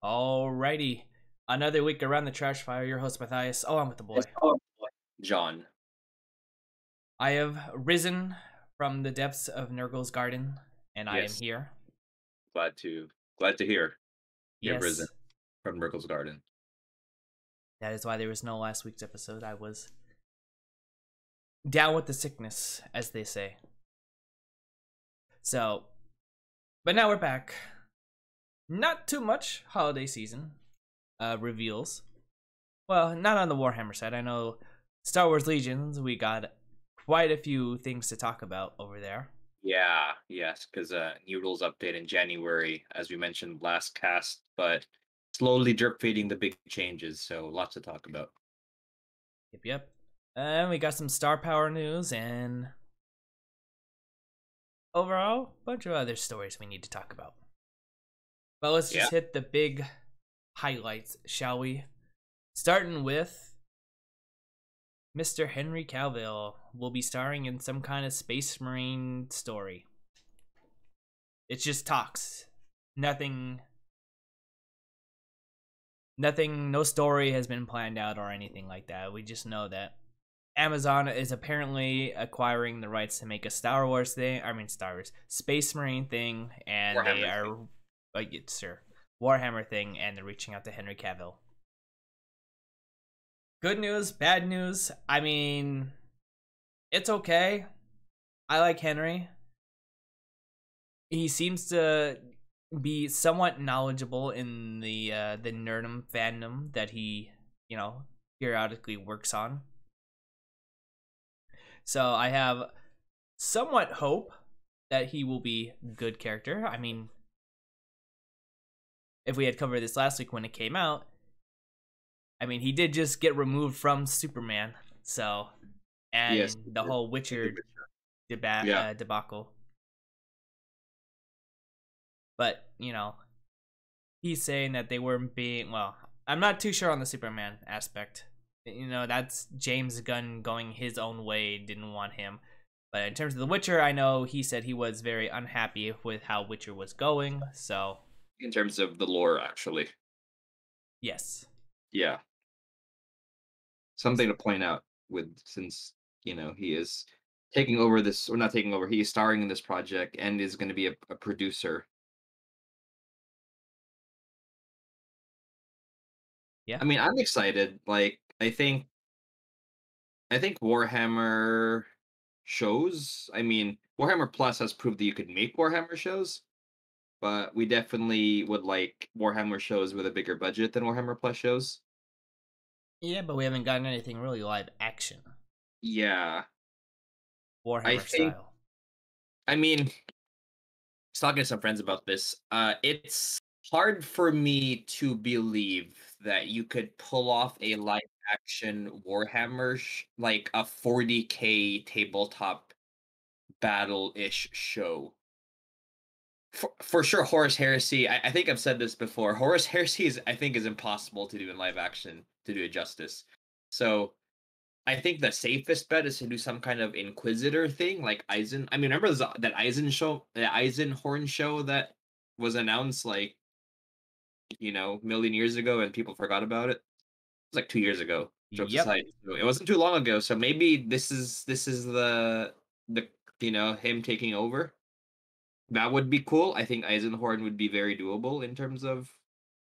Alrighty. Another week around the trash fire. Your host, Matthias. Oh, I'm with the boy. John. I have risen from the depths of Nurgle's garden, and I am Yes, here. glad to hear you have risen Yes, from Merkel's Garden. that is why there was no last week's episode. I was down with the sickness, as they say. So, but now we're back. Not too much holiday season reveals. Well, not on the Warhammer side. I know Star Wars Legions, we got quite a few things to talk about over there. Yes, because new rules update in January, as we mentioned last cast, but slowly drip feeding the big changes, so lots to talk about. Yep. And we got some star power news and overall a bunch of other stories we need to talk about. But let's just hit the big highlights, shall we? Starting with Mr. Henry Cavill will be starring in some kind of Space Marine story. It's just talks. Nothing, no story has been planned out or anything like that. We just know that Amazon is apparently acquiring the rights to make a Star Wars Space Marine thing, and Warhammer they are, Warhammer thing, and they're reaching out to Henry Cavill. Good news, bad news. I mean, it's okay. I like Henry. He seems to be somewhat knowledgeable in the Nerdum fandom that he, periodically works on. So I have somewhat hope that he will be a good character. I mean, if we had covered this last week when it came out, I mean, he did just get removed from Superman, so, and Yes, the whole Witcher debacle. But, he's saying that they weren't being, well, I'm not too sure on the Superman aspect. That's James Gunn going his own way, didn't want him. But in terms of The Witcher, I know he said he was very unhappy with how Witcher was going, so. In terms of the lore, actually. Yes. Yeah. Something to point out since, he is taking over this, or not taking over, he is starring in this project and is going to be a producer. Yeah. I mean, I'm excited. Like, I think Warhammer shows. I mean, Warhammer Plus has proved that you could make Warhammer shows, but we definitely would like Warhammer shows with a bigger budget than Warhammer Plus shows. Yeah, but we haven't gotten anything really live action. Yeah. Warhammer style. I mean, I was talking to some friends about this. It's hard for me to believe that you could pull off a live action Warhammer like a 40K tabletop battle-ish show. For sure, Horus Heresy. I think I've said this before. Horus Heresy is impossible to do in live action to do it justice. So I think the safest bet is to do some kind of Inquisitor thing, like Eisen. I mean, remember that Eisenhorn show that was announced like million years ago, and people forgot about it. It was like 2 years ago. Jokes Yep. aside, so it wasn't too long ago. So maybe this is the him taking over. That would be cool. I think Eisenhorn would be very doable in terms of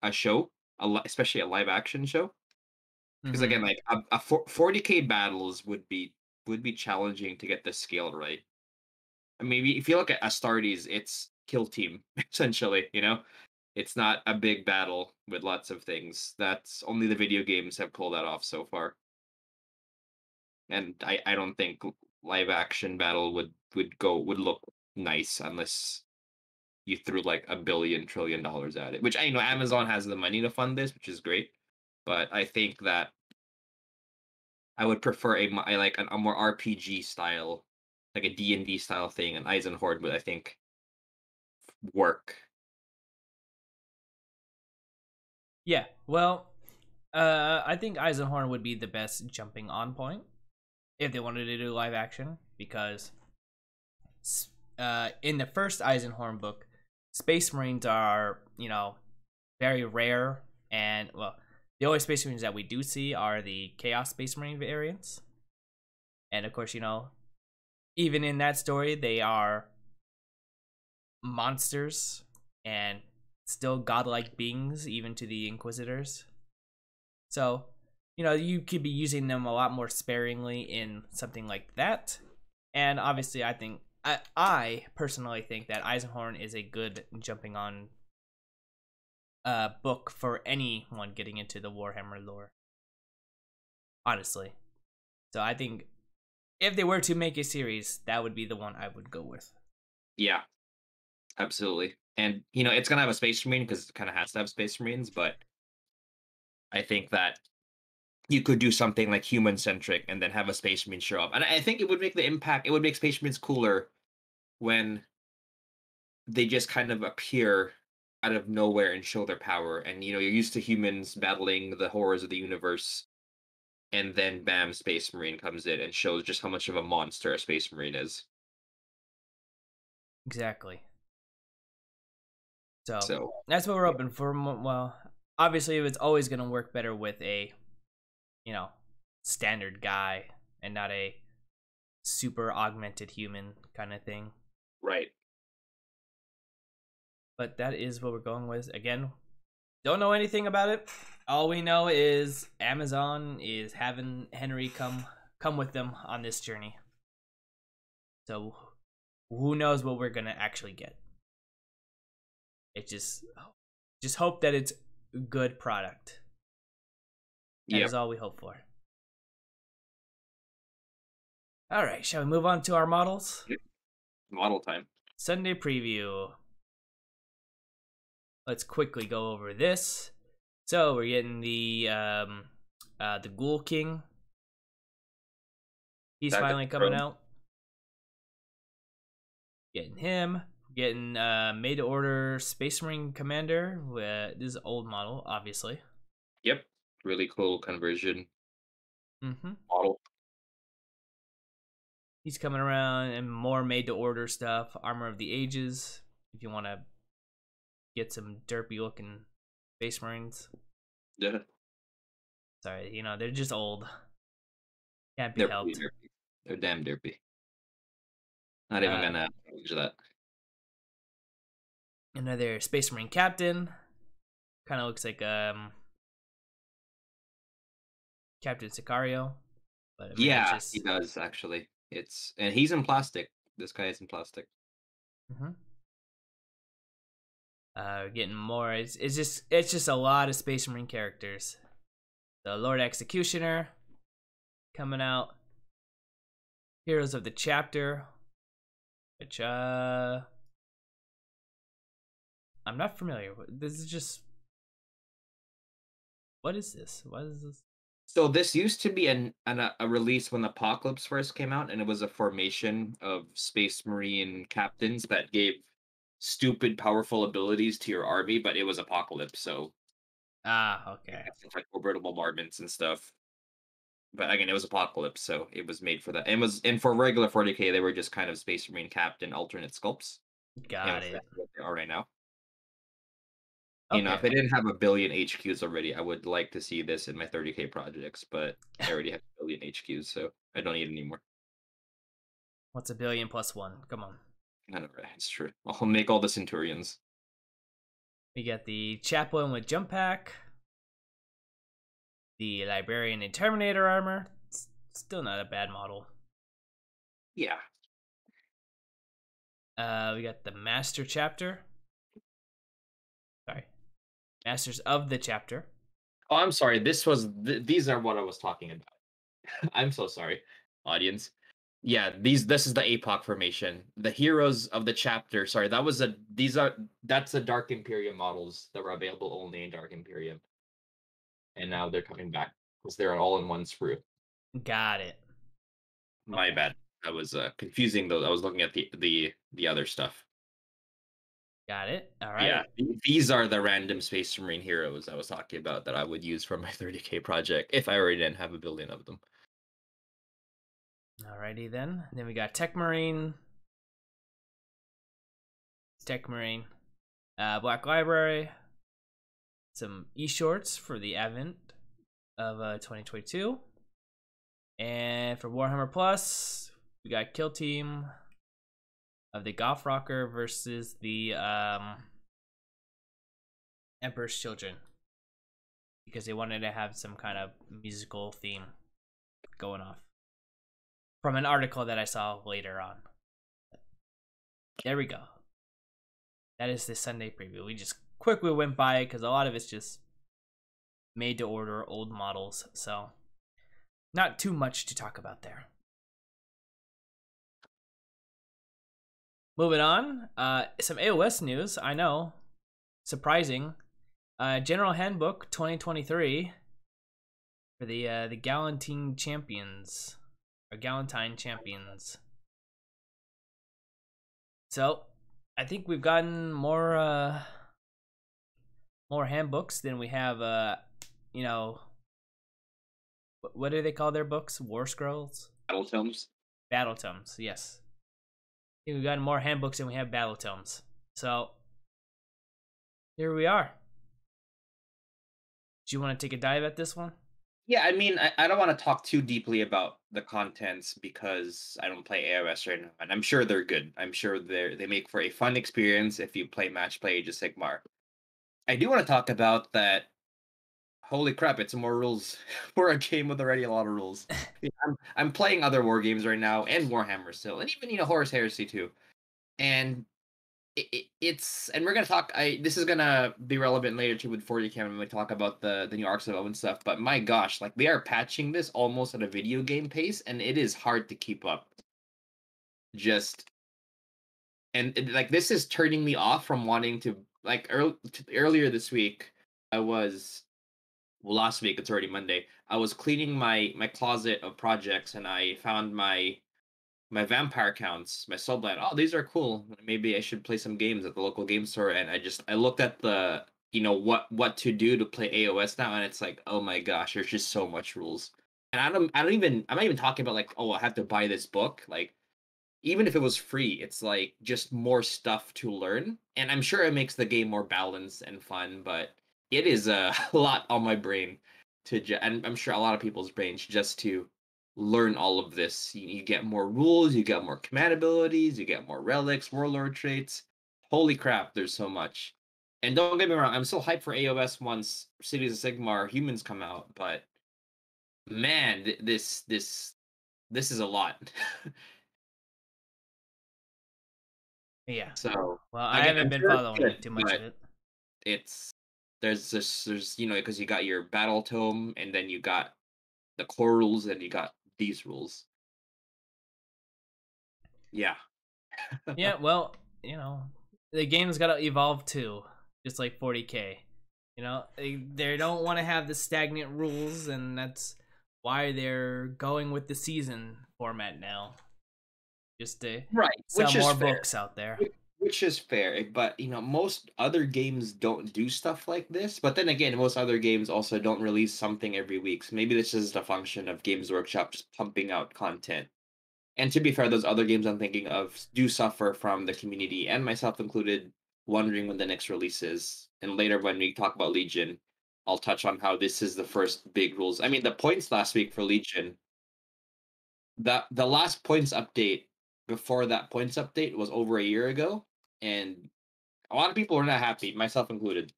a show, especially a live action show. Because again, like a 40K battles would be challenging to get the scale right. I mean, if you look at Astartes, it's kill team essentially. It's not a big battle with lots of things. That's only the video games have pulled that off so far. And I don't think live action battle would look nice unless you threw like $1 billion trillion at it, which I know Amazon has the money to fund this, which is great. But I think that I would prefer a more RPG style, like a D&D style thing, and Eisenhorn would, I think, work. Yeah, well, I think Eisenhorn would be the best jumping on point if they wanted to do live action, because in the first Eisenhorn book, Space Marines are, very rare, and well, the only Space Marines that we do see are the Chaos Space Marine variants. And of course, you know, even in that story, they are monsters and still godlike beings, even to the Inquisitors. So, you know, you could be using them a lot more sparingly in something like that. And obviously, I personally think that Eisenhorn is a good jumping on book for anyone getting into the Warhammer lore. Honestly. So I think if they were to make a series, that would be the one I would go with. Yeah, absolutely. And, you know, it's going to have a Space Marine because it kind of has to have Space Marines, but I think that you could do something like human-centric and then have a Space Marine show up. And I think it would make the impact, it would make Space Marines cooler when they just kind of appear out of nowhere and show their power. And, you know, you're used to humans battling the horrors of the universe, and then bam, Space Marine comes in and shows just how much of a monster a Space Marine is. Exactly. So that's what we're hoping for. Well, obviously, it's always going to work better with a, you know, standard guy and not a super augmented human kind of thing. Right. But that is what we're going with. Again, don't know anything about it. All we know is Amazon is having Henry come with them on this journey. So who knows what we're gonna actually get. It just hope that it's a good product. That is all we hope for. All right, shall we move on to our models? Yep. Model time. Sunday preview. Let's quickly go over this. So we're getting the Ghoul King. He's finally coming out. Getting him. Getting made to order Space Marine Commander. This is an old model, obviously. Yep. Really cool conversion model. He's coming around, and more made to order stuff. Armor of the Ages, if you want to get some derpy looking Space Marines. Yeah. Sorry, you know, they're just old. Can't be helped. They're damn derpy. Not even gonna acknowledge that. Another Space Marine Captain. Kind of looks like Captain Sicario. But I mean, yeah, he does actually. And he's in plastic. This guy is in plastic. Getting more. It's just a lot of Space Marine characters. The Lord Executioner coming out. Heroes of the Chapter, which I'm not familiar with. This is just, what is this? What is this? So this used to be a release when Apocalypse first came out, and it was a formation of Space Marine captains that gave stupid powerful abilities to your army, but it was Apocalypse, so okay. It's like orbital bombardments and stuff. But again, it was Apocalypse, so it was made for that. And for regular 40k, they were just kind of Space Marine captain alternate sculpts. Got it. What they are right now. Okay. You know, if they didn't have a billion HQs already, I would like to see this in my 30k projects, but I already have a billion HQs, so I don't need any more. What's a billion plus one? Come on. I know, right? It's true. I'll make all the Centurions. We got the Chaplain with Jump Pack. The Librarian and Terminator armor. Still not a bad model. Yeah. We got the Master Chapter. Sorry. Masters of the Chapter. Oh, I'm sorry. These are what I was talking about. I'm so sorry, audience. Yeah, this is the APOC formation. The Heroes of the Chapter. Sorry, that's the Dark Imperium models that were available only in Dark Imperium. And now they're coming back because they're all in one sprue. Got it. My bad. I was confusing those. I was looking at the other stuff. Got it. All right. Yeah, these are the random Space Marine heroes I was talking about that I would use for my 30k project if I already didn't have a billion of them. Alrighty then. Then we got Tech Marine. Black Library. some e-shorts for the Advent of 2022. And for Warhammer Plus, we got Kill Team of the Goth Rocker versus the Emperor's Children, because they wanted to have some kind of musical theme going off from an article that I saw later on. There we go. That is the Sunday preview. We just quickly went by it because a lot of it's just made to order old models, so not too much to talk about there. Moving on, some AOS news. I know, surprising. General Handbook 2023 for the Galantine Champions, or Galantine Champions. So I think we've gotten more handbooks than we have. You know, what do they call their books? War Scrolls? Battle tomes. Battle tomes, yes. I think we've gotten more handbooks than we have battle tomes. So here we are. Do you want to take a dive at this one? Yeah, I mean, I don't want to talk too deeply about the contents because I don't play AOS right now, and I'm sure they're good. I'm sure they make for a fun experience if you play Match Play Age of Sigmar. I do want to talk about that. Holy crap! It's more rules for a game with already a lot of rules. I'm playing other war games right now and Warhammer still, and even Horus Heresy too, and it's and we're gonna talk. This is gonna be relevant later too with 40K when we talk about the new Arks of Omen stuff. But my gosh, like they are patching this almost at a video game pace, and it is hard to keep up. Like this is turning me off from wanting to like earlier this week. Last week, it's already Monday. I was cleaning my closet of projects, and I found my vampire counts, my Soulblind. Oh, these are cool. Maybe I should play some games at the local game store. And I looked at the what to do to play AOS now, and it's like, oh my gosh, there's just so much rules. And I'm not even talking about like, oh, I have to buy this book. Like, even if it was free, it's like just more stuff to learn. And I'm sure it makes the game more balanced and fun, but it is a lot on my brain and I'm sure a lot of people's brains just to learn all of this. You get more rules, you get more command abilities, you get more relics, warlord traits. Holy crap, there's so much. And don't get me wrong, I'm still hyped for AOS once Cities of Sigmar humans come out, but man, this is a lot. Yeah. So well, I haven't been following too much of it. There's because you got your battle tome, and then you got the core rules, and you got these rules. Yeah. Yeah, well, the game's got to evolve too, just like 40K. They don't want to have the stagnant rules, and that's why they're going with the season format now. Just to sell more books out there. Which is fair, but most other games don't do stuff like this. But then again, most other games also don't release something every week. So maybe this is a function of Games Workshop just pumping out content. And to be fair, those other games I'm thinking of do suffer from the community, and myself included, wondering when the next release is. And later when we talk about Legion, I'll touch on how this is the first big rules. I mean, the points last week for Legion, the last points update before that points update was over a year ago, and a lot of people were not happy, myself included.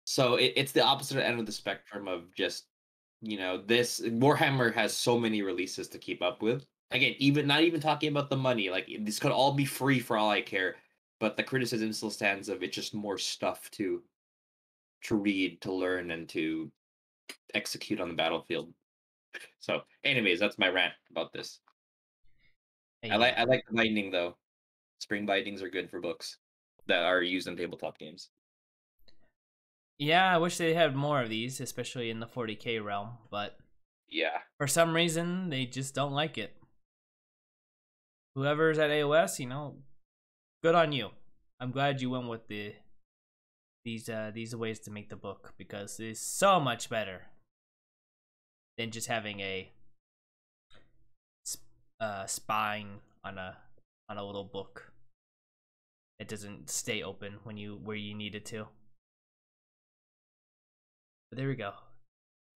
So it's the opposite end of the spectrum of just, this Warhammer has so many releases to keep up with. Again, not even talking about the money, like this could all be free for all I care, but the criticism still stands of it's just more stuff to read, to learn, and to execute on the battlefield. So anyways, that's my rant about this. Yeah. I like the binding though. Spring bindings are good for books that are used in tabletop games. Yeah, I wish they had more of these, especially in the 40K realm, but yeah, for some reason they just don't like it. Whoever's at AOS, good on you. I'm glad you went with these ways to make the book, because it's so much better than just having a spine on a little book. It doesn't stay open where you need it to. But there we go.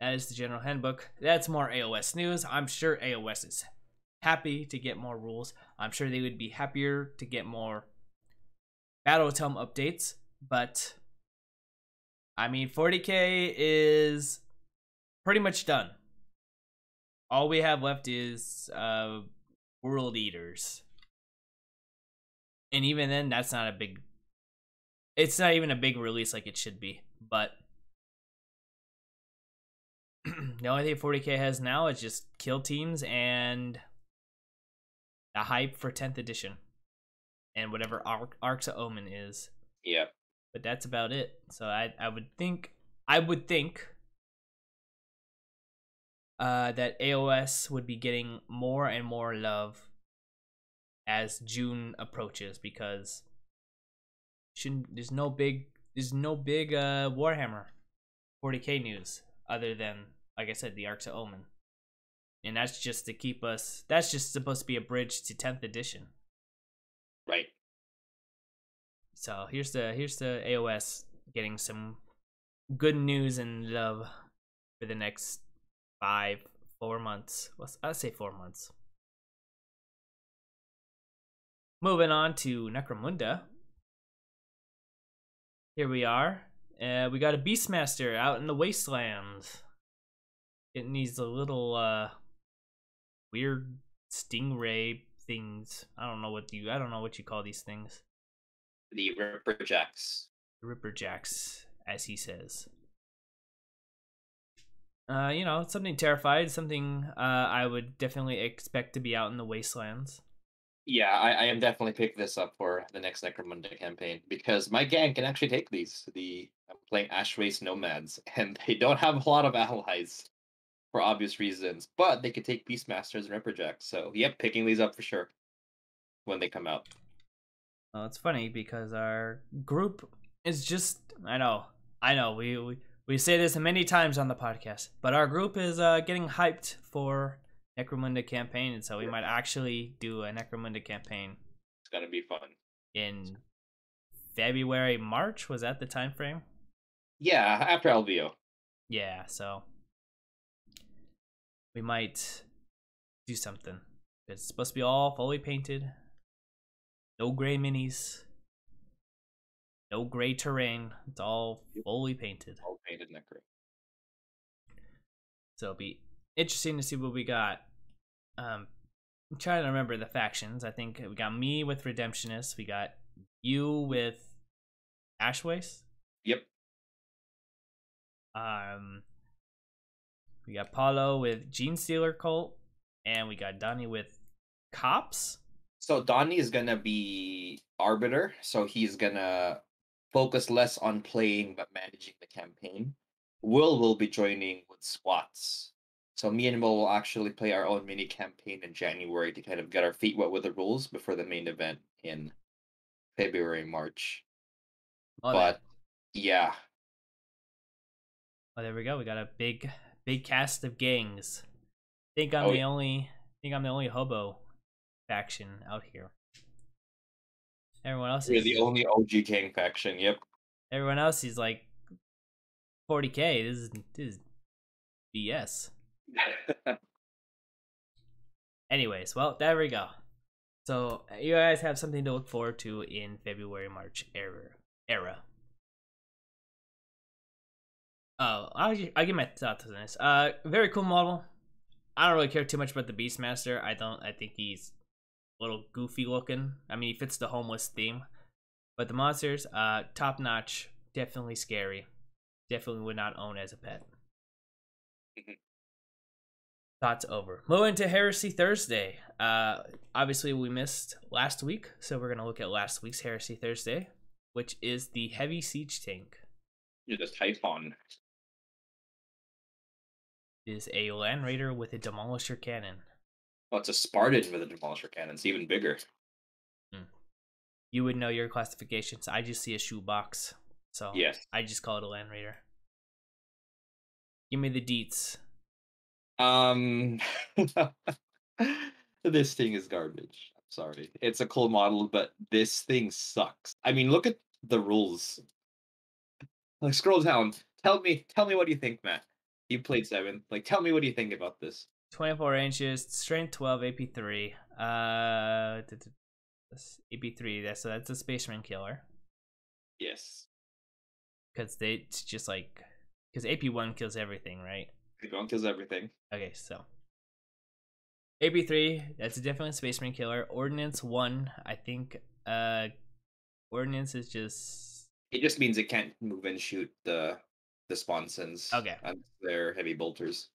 That is the general handbook. That's more AOS news. I'm sure AOS is happy to get more rules. I'm sure they would be happier to get more Battle Tome updates. But, I mean, 40k is pretty much done. All we have left is World Eaters. And even then, that's not a big... It's not even a big release like it should be. But the only thing 40k has now is just kill teams and the hype for 10th edition. And whatever Arks of Omen is. Yeah. But that's about it. So I would think that AOS would be getting more and more love as June approaches, because there's no big Warhammer 40k news other than, like I said, the Arks of Omen, and that's just to keep us. That's just supposed to be a bridge to 10th edition, right? So here's the AOS getting some good news and love for the next 4 months. I'll say 4 months. Moving on to Necromunda. Here we are. We got a Beastmaster out in the wastelands. Getting these little weird stingray things. I don't know what you call these things. The Ripperjacks. Ripperjacks, as he says. Something terrified, something I would definitely expect to be out in the wastelands. Yeah, I am definitely picking this up for the next Necromunda campaign, because my gang can actually take these. I'm playing Ash Waste Nomads, and they don't have a lot of allies for obvious reasons, but they could take Beastmasters and Ripperjacks. So, yep, picking these up for sure when they come out. Well, it's funny because our group is just, I know, we say this many times on the podcast, but our group is getting hyped for Necromunda campaign, and so we might actually do a Necromunda campaign. It's gonna be fun. In February, March, was that the time frame? Yeah, after LVO. Yeah, so we might do something. It's supposed to be all fully painted. No gray minis. No gray terrain. It's all fully painted. All painted Necro. So it'll be interesting to see what we got. I'm trying to remember the factions. I think we got me with Redemptionist. We got you with Ashways. Yep. We got Paulo with Gene Stealer Cult, and we got Donnie with Cops. So Donnie is gonna be Arbiter, so he's gonna focus less on playing but managing the campaign. Will be joining with Squats. So me and Will will actually play our own mini campaign in January to kind of get our feet wet with the rules before the main event in February, March. Yeah. Oh, there we go. We got a big cast of gangs. I think I'm the only hobo faction out here. Everyone else is the only OG gang faction. Yep. Everyone else is like 40k. This is BS. Anyways, well, there we go. So you guys have something to look forward to in February, March era. Oh, I'll give my thoughts on this. Very cool model. I don't really care too much about the Beastmaster. I think he's a little goofy looking. I mean, he fits the homeless theme. But the monsters, top notch. Definitely scary. Definitely would not own as a pet. Thoughts over. Moving to Heresy Thursday. Obviously, we missed last week, so we're going to look at last week's Heresy Thursday, which is the Heavy Siege Tank. Yeah, the Typhon. It is a Land Raider with a Demolisher Cannon. Well, it's a Spartan with a Demolisher Cannon. It's even bigger. You would know your classifications. I just see a shoebox, so yes. I just call it a Land Raider. Give me the deets. This thing is garbage. I'm sorry. It's a cool model, but this thing sucks. I mean, look at the rules. Like, scroll down. tell me what do you think, Matt? You played 7. Like, tell me what do you think about this? 24 inches, strength 12, AP3. AP3. That's a spaceman killer. Yes. Because it's just like, because AP1 kills everything, right? AP1 kills everything. Okay, so AP3, that's definitely a spaceman killer. Ordnance 1, I think. Ordnance is just. It just means it can't move and shoot the sponsons. Okay. They're heavy bolters.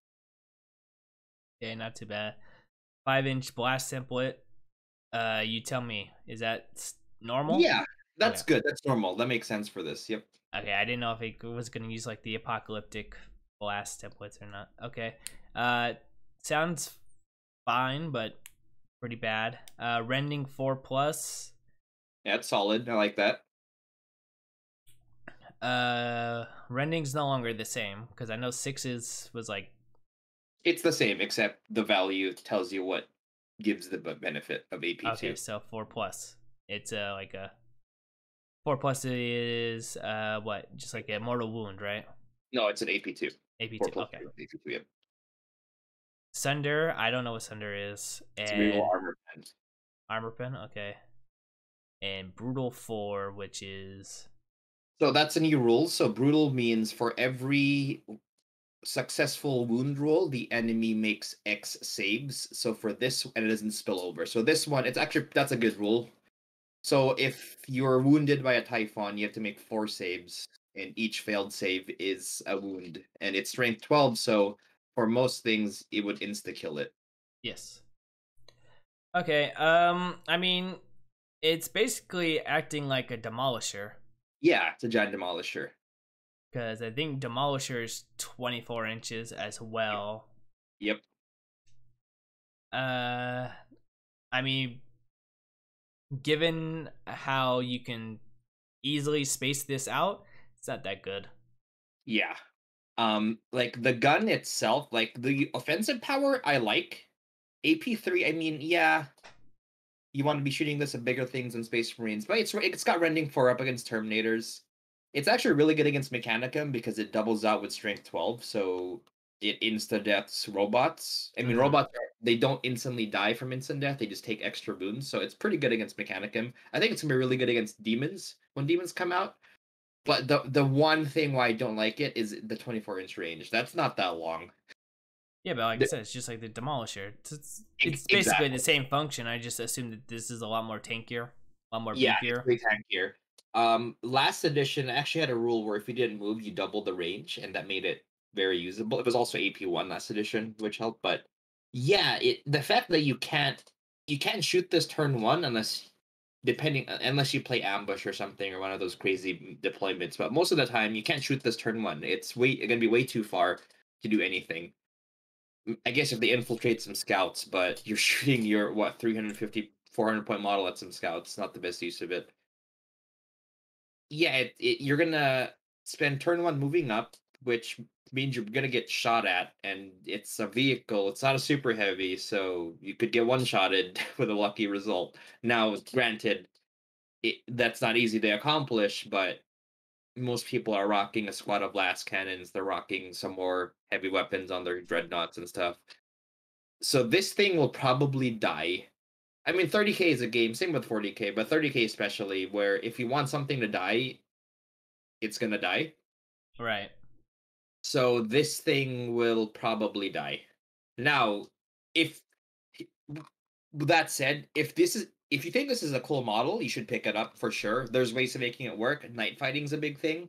Yeah, not too bad. 5-inch blast template. You tell me, is that normal? Yeah, that's good. That's normal. That makes sense for this. Yep. Okay, I didn't know if it was gonna use like the apocalyptic blast templates or not. Okay. Sounds fine, but pretty bad. Rending 4+. Yeah, it's solid. I like that. Rending's no longer the same because I know 6's was like. It's the same, except the value tells you what gives the benefit of AP2. Okay, so 4+. It's like a 4+ is what? Just like a mortal wound, right? No, it's an AP2. AP2. Okay. AP2, yep. Sunder, I don't know what Sunder is. It's And real armor pen. Armor pen, okay. And Brutal 4, which is. So that's a new rule. So brutal means for every successful wound roll, the enemy makes X saves. So for this, and it doesn't spill over. So this one, it's actually, that's a good rule. So if you're wounded by a Typhon, you have to make 4 saves, and each failed save is a wound, and it's strength 12. So for most things, it would insta kill it. Yes. Okay. I mean, it's basically acting like a demolisher. Yeah, it's a giant demolisher. Because I think demolisher is 24 inches as well. Yep. I mean, given how you can easily space this out, it's not that good. Yeah. Like the gun itself, like the offensive power, I like. AP3, I mean, yeah, you want to be shooting this at bigger things than Space Marines, but it's got rending 4 up against Terminators. It's actually really good against Mechanicum because it doubles out with strength 12, so it insta deaths robots. I mean, robots they don't instantly die from instant death; they just take extra wounds. So it's pretty good against Mechanicum. I think it's gonna be really good against demons when demons come out. But the one thing why I don't like it is the 24-inch range. That's not that long. Yeah, but like I said, it's just like the demolisher. It's basically exactly the same function. I just assumed that this is a lot more tankier, a lot more Yeah, beefier. it's way tankier. Last edition actually had a rule where if you didn't move, you doubled the range, and that made it very usable. It was also AP1 last edition, which helped. But yeah, the fact that you can't shoot this turn 1 unless you play ambush or something or one of those crazy deployments. But most of the time, you can't shoot this turn 1. It's gonna be way too far to do anything. I guess if they infiltrate some scouts, but you're shooting your 350, 400 point model at some scouts, not the best use of it. Yeah, you're gonna spend turn 1 moving up, which means you're gonna get shot at, and it's a vehicle. It's not a super heavy, so you could get one-shotted with a lucky result. Now, granted, that's not easy to accomplish, but most people are rocking a squad of blast cannons. They're rocking some more heavy weapons on their dreadnoughts and stuff. So this thing will probably die. I mean, 30k is a game, same with 40k, but 30k especially, where if you want something to die, it's gonna die. Right. So this thing will probably die. Now, if that said, if you think this is a cool model, you should pick it up for sure. There's ways of making it work. Night fighting's a big thing.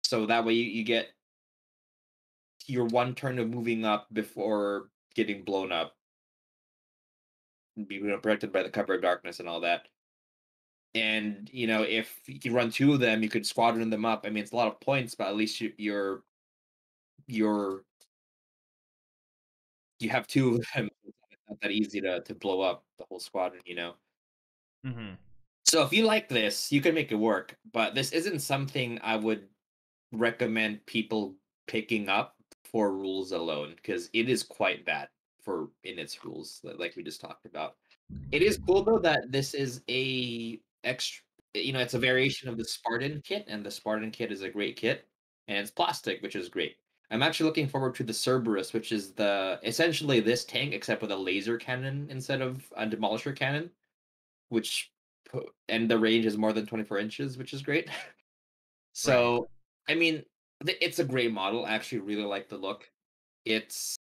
So that way you get your one turn of moving up before getting blown up. Be protected by the cover of darkness and all that. And if you run 2 of them, you could squadron them up. I mean, it's a lot of points, but at least you have 2 of them. It's not that easy to blow up the whole squadron, Mm-hmm. So if you like this, you can make it work. But this isn't something I would recommend people picking up for rules alone, because it is quite bad in its rules, like we just talked about. It is cool though that this is a extra, it's a variation of the Spartan kit, and the Spartan kit is a great kit. and it's plastic, which is great. I'm actually looking forward to the Cerberus, which is the essentially this tank except with a laser cannon instead of a demolisher cannon, which and the range is more than 24 inches, which is great. Right. So, I mean, it's a great model. I actually really like the look. It's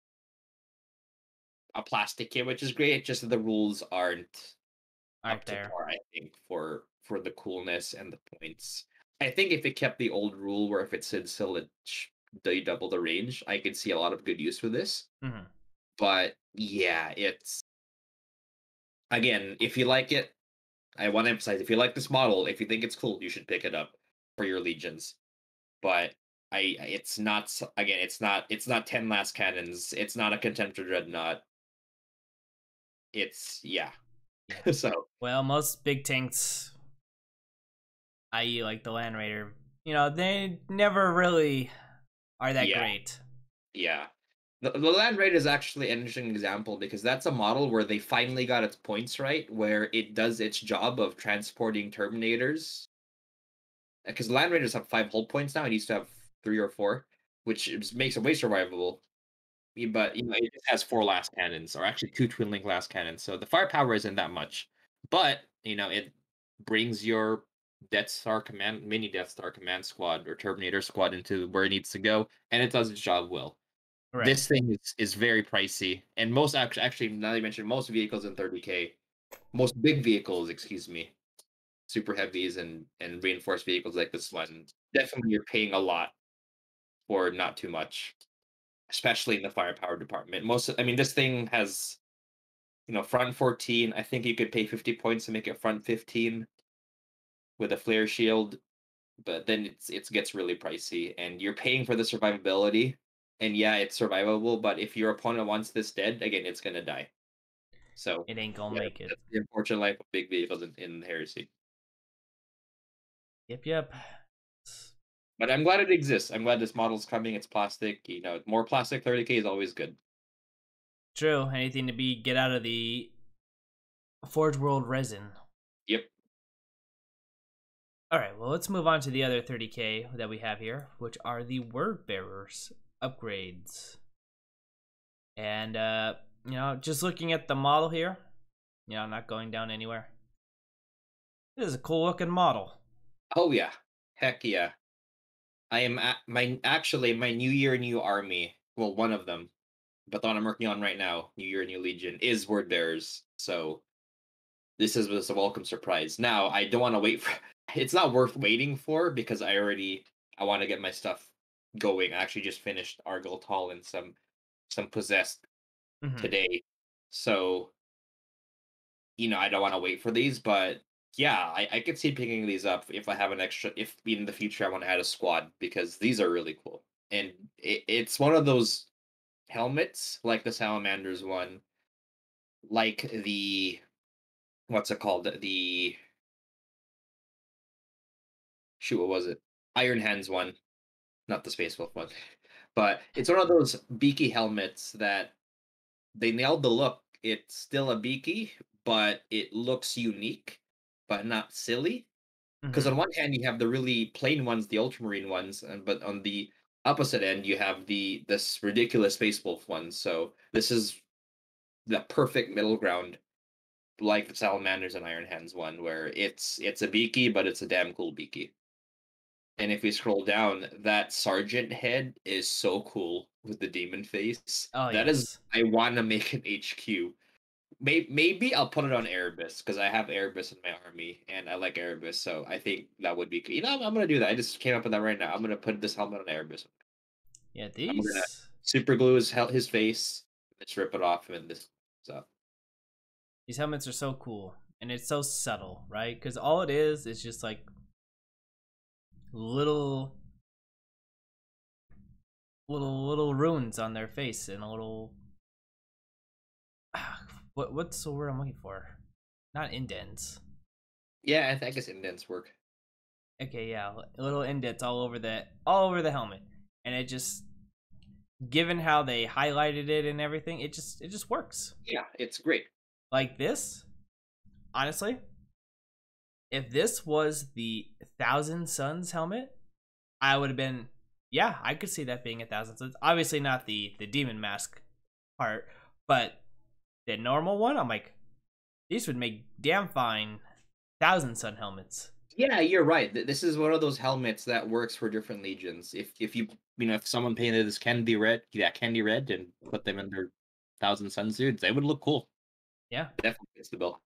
a plastic kit, which is great. Just that the rules aren't up Aren't to there. par, I think, for the coolness and the points. I think if it kept the old rule where if it said still they double the range, I could see a lot of good use for this. Mm-hmm. But yeah, it's again, if you like it, I want to emphasize if you like this model, if you think it's cool, you should pick it up for your legions. But it's not again, it's not 10 last cannons, it's not a contemptor dreadnought. It's yeah. Yeah. So Well, most big tanks, i.e., like the Land Raider, you know, they never really are that yeah, great. yeah. The Land Raider is actually an interesting example because that's a model where they finally got its points right, where it does its job of transporting Terminators. Because Land Raiders have 5 hull points now, it used to have 3 or 4, which makes it way survivable. But it just has 4 last cannons, or actually 2 twin link last cannons, so the firepower isn't that much. But it brings your mini Death Star command squad or Terminator squad into where it needs to go, and it does its job well. Right. This thing is very pricey, and most actually now that you mentioned most vehicles in 30K, most big vehicles, excuse me, super heavies and reinforced vehicles like this one, definitely you're paying a lot for not too much, especially in the firepower department. I mean, this thing has, front 14. I think you could pay 50 points to make it front 15 with a flare shield, but then it gets really pricey, and you're paying for the survivability. And yeah, it's survivable, but if your opponent wants this dead, again, it's gonna die. So It ain't gonna yeah, make it. that's the unfortunate life of big vehicles in Heresy. Yep. But I'm glad it exists. I'm glad this model's coming. It's plastic. More plastic 30K is always good. True. Anything to get out of the Forge World resin. Yep. All right, well, let's move on to the other 30K that we have here, which are the Word Bearers upgrades. And, just looking at the model here, not going down anywhere. This is a cool looking model. Oh yeah. Heck yeah. I am my New Year New Army. Well, one of them, but the one I'm working on right now, New Year New Legion, is Word Bearers. So this is a welcome surprise. Now I don't want to wait for. It's not worth waiting for because I want to get my stuff going. I actually just finished Argyle Tall and some possessed today, so I don't want to wait for these, but yeah, I could see picking these up if I have an extra. If in the future I want to add a squad because these are really cool, and it's one of those helmets like the Salamanders one, like the what's it called? The shoot, what was it? Iron Hands one, not the Space Wolf one, but it's one of those beaky helmets that they nailed the look. It's still a beaky, but it looks unique, but not silly. Because on one hand you have the really plain ones, the ultramarine ones, but on the opposite end you have this ridiculous space wolf ones. So this is the perfect middle ground, like the Salamanders and Iron Hands one, where it's a beaky, but it's a damn cool beaky. And if we scroll down, that sergeant head is so cool with the demon face. Oh, That is, yes. I want to make an HQ. Maybe I'll put it on Erebus because I have Erebus in my army and I like Erebus, so I think that would be. I'm gonna do that. I just came up with that right now. I'm gonna put this helmet on Erebus. Yeah, I'm gonna these super glue his face, let's rip it off, and this up. these helmets are so cool, and it's so subtle, right? Because all it is just like little runes on their face and a little what's the word I'm looking for? Not indents. Yeah, I guess indents work. Okay, yeah, little indents all over the helmet, and it just, given how they highlighted it and everything, it just works. Yeah, it's great. Like this, honestly, if this was the Thousand Suns helmet, I would have been Yeah, I could see that being 1,000 suns. Obviously not the demon mask part, but the normal one, I'm like, these would make damn fine 1,000 sun helmets. Yeah, you're right. This is one of those helmets that works for different legions. If you if someone painted this candy red, and put them in their 1,000 sun suits, they would look cool. Yeah, definitely fits the bill.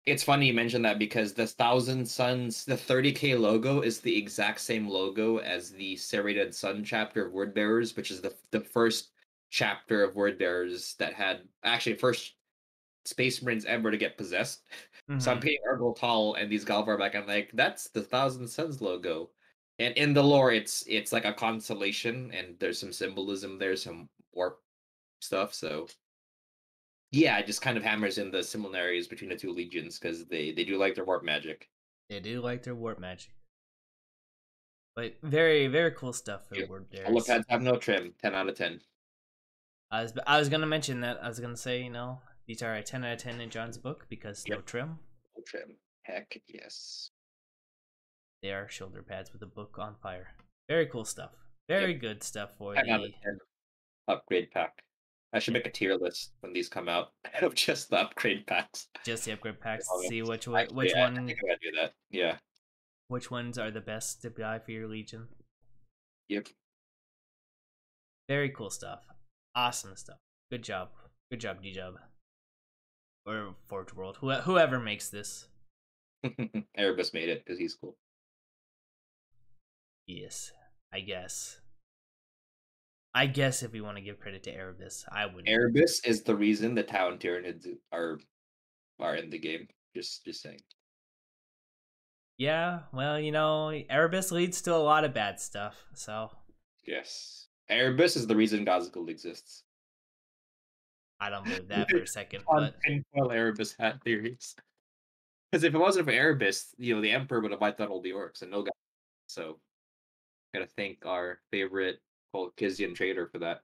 It's funny you mentioned that because the 1,000 Suns, the 30K logo is the exact same logo as the Serrated Sun chapter of Word Bearers, which is the first chapter of Word Bearers that had actually first Space Marines ever to get possessed. So I'm painting Argol Tall and these Galvar back. I'm like, that's the 1,000 Suns logo. And in the lore, it's like a constellation, and there's some symbolism there, some warp stuff. So yeah, it just kind of hammers in the similarities between the two legions because they do like their warp magic. They do like their warp magic. But very, very cool stuff for the word bearers. All the pads have no trim. 10 out of 10. I was gonna mention that. I was gonna say, these are a 10 out of 10 in John's book because no trim. No trim. Heck yes. They are shoulder pads with a book on fire. Very cool stuff. Very good stuff for 10 out of 10 upgrade pack. I should make a tier list when these come out of just the upgrade packs. Just the upgrade packs. See which one. I think I gotta do that. Yeah. Which ones are the best to buy for your legion? Yep. Very cool stuff. Awesome stuff. Good job. Good job, D-Job. Or Forge World. Whoever makes this. Erebus made it because he's cool. Yes, I guess. I guess if we want to give credit to Erebus, I would. Erebus is the reason the Town Tyranids are in the game. Just saying. Yeah, well, Erebus leads to a lot of bad stuff, so. Yes. Erebus is the reason Gazgul exists. I don't believe that for a second, but tinfoil Erebus hat theories. Because if it wasn't for Erebus, the Emperor would have wiped out all the orcs and no guy. So, gotta thank our favorite Kolkhizian trader for that.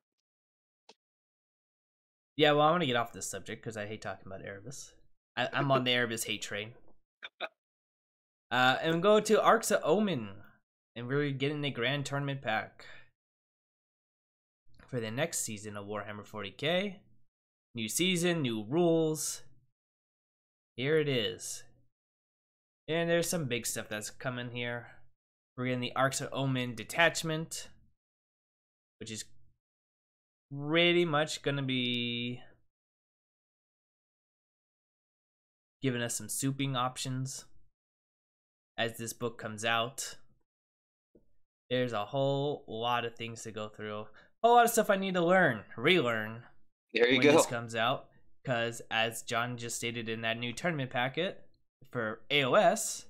Yeah, well, I want to get off this subject because I hate talking about Erebus. I'm on the Erebus hate train. And we go to Ark of Omen, and we're getting a grand tournament pack for the next season of Warhammer 40k. New season, new rules. Here it is. And there's some big stuff that's coming here. We're getting the Ark of Omen detachment, which is pretty much gonna be giving us some souping options as this book comes out. There's a whole lot of things to go through. A whole lot of stuff I need to relearn. There you when go. This comes out, because as John just stated in that new tournament packet for AOS,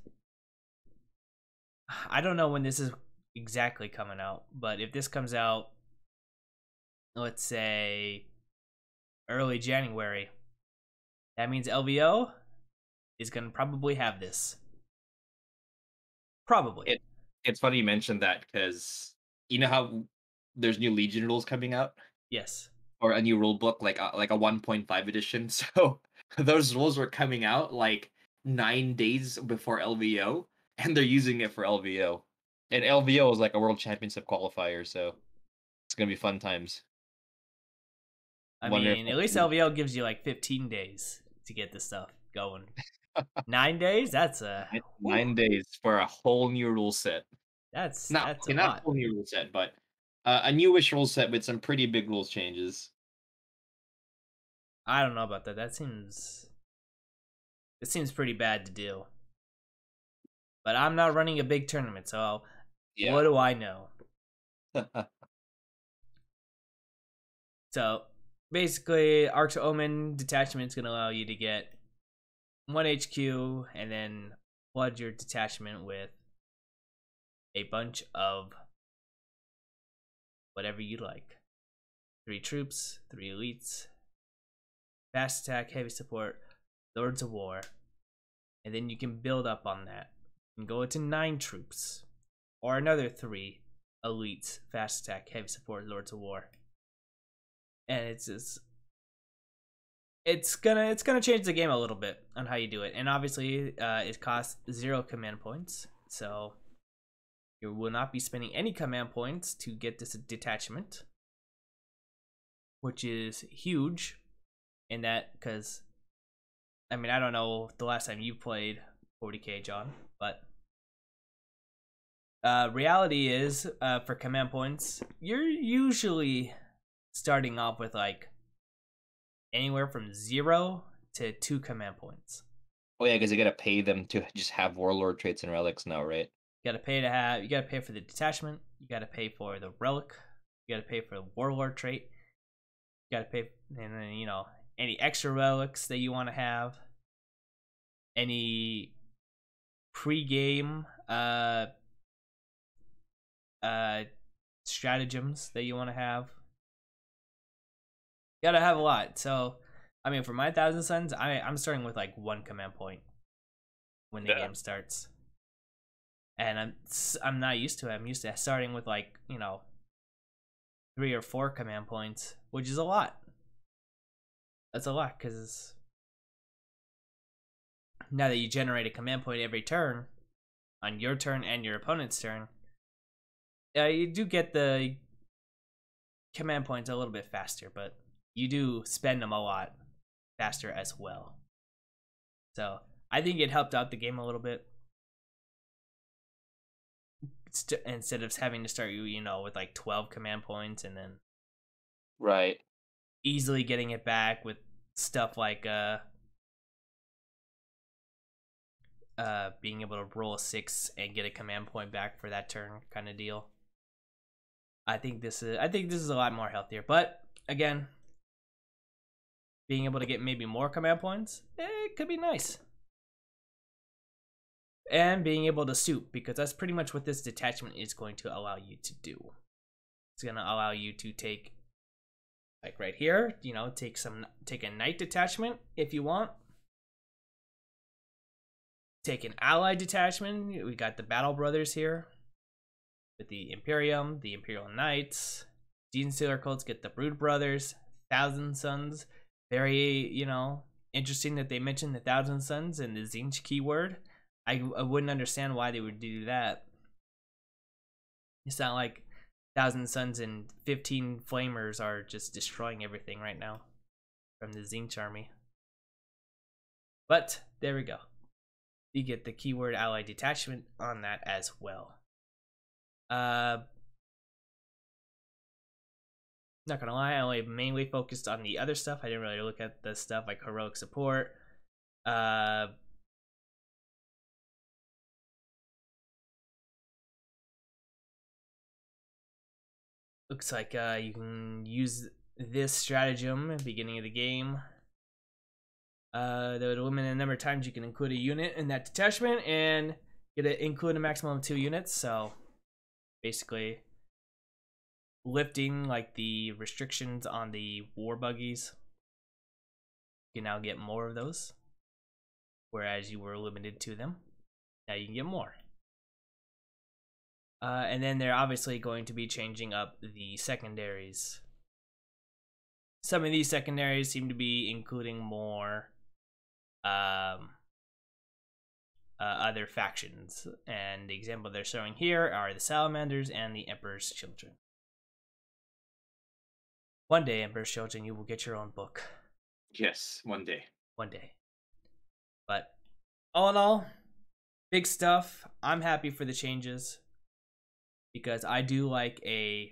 I don't know when this is exactly coming out, but if this comes out, let's say early January, that means LVO is gonna probably have this. Probably. It's funny you mentioned that because you know how there's new Legion rules coming out? Yes. Or a new rule book, like a 1.5 edition. So those rules were coming out like 9 days before LVO, and they're using it for LVO. And LVO is like a World Championship qualifier, so it's gonna be fun times. I mean, at least LVO gives you like 15 days to get this stuff going. 9 days? That's 9 days for a whole new rule set. That's not a lot. A whole new rule set, but a newish rule set with some pretty big rules changes. I don't know about that. It seems pretty bad to do. But I'm not running a big tournament, so what do I know? So basically, Ark of Omen detachment is going to allow you to get 1 HQ and then flood your detachment with a bunch of whatever you like. 3 troops, 3 elites, fast attack, heavy support, Lords of War. And then you can build up on that and go into 9 troops or another 3 elites, fast attack, heavy support, Lords of War. And it's gonna change the game a little bit on how you do it. And obviously it costs 0 command points, so You will not be spending any command points to get this detachment, which is huge in that, because I mean, I don't know the last time you played 40k, John, but reality is, for command points, you're usually starting off with like anywhere from 0 to 2 command points. Oh yeah, because you gotta pay them to just have warlord traits and relics now, right? You gotta pay for the detachment, you gotta pay for the relic, you gotta pay for the warlord trait, you gotta pay, and then, you know, any extra relics that you want to have, any pre-game stratagems that you want to have. You gotta have a lot. So I mean, for my 1,000 Suns, I'm starting with like 1 command point when the game starts, and I'm not used to it. I'm used to starting with like, you know, 3 or 4 command points, which is a lot. That's a lot, because now that you generate a command point every turn, on your turn and your opponent's turn, you do get the command points a little bit faster, but you do spend them a lot faster as well. So I think it helped out the game a little bit. Instead of having to start, you know, with like 12 command points and then right, easily getting it back with stuff like being able to roll a 6 and get a command point back for that turn kind of deal. I think this is a lot more healthier. But again, being able to get maybe more command points, it could be nice. And being able to soup, because that's pretty much what this detachment is going to allow you to do. It's going to allow you to take, like right here, you know, take a knight detachment if you want. Take an allied detachment. We got the Battle Brothers here with the Imperium, the Imperial Knights. Demon Sailor Cults get the Brood Brothers, 1,000 Suns. Very, you know, interesting that they mentioned the 1,000 Suns and the Zinch keyword. I wouldn't understand why they would do that. It's not like 1,000 Suns and 15 Flamers are just destroying everything right now from the Zinch army. But there we go. You get the keyword allied detachment on that as well. Not gonna lie, I only mainly focused on the other stuff. I didn't really look at the stuff like heroic support. Looks like you can use this stratagem at the beginning of the game. That would limit the number of times you can include a unit in that detachment and get it include a maximum of 2 units. So basically lifting like the restrictions on the war buggies. You can now get more of those, whereas you were limited to them. Now you can get more. And then they're obviously going to be changing up the secondaries. Some of these secondaries seem to be including more other factions. And the example they're showing here are the Salamanders and the Emperor's Children. One day, Emperor's Children, you will get your own book. Yes, one day. One day. But all in all, big stuff. I'm happy for the changes, because I do like a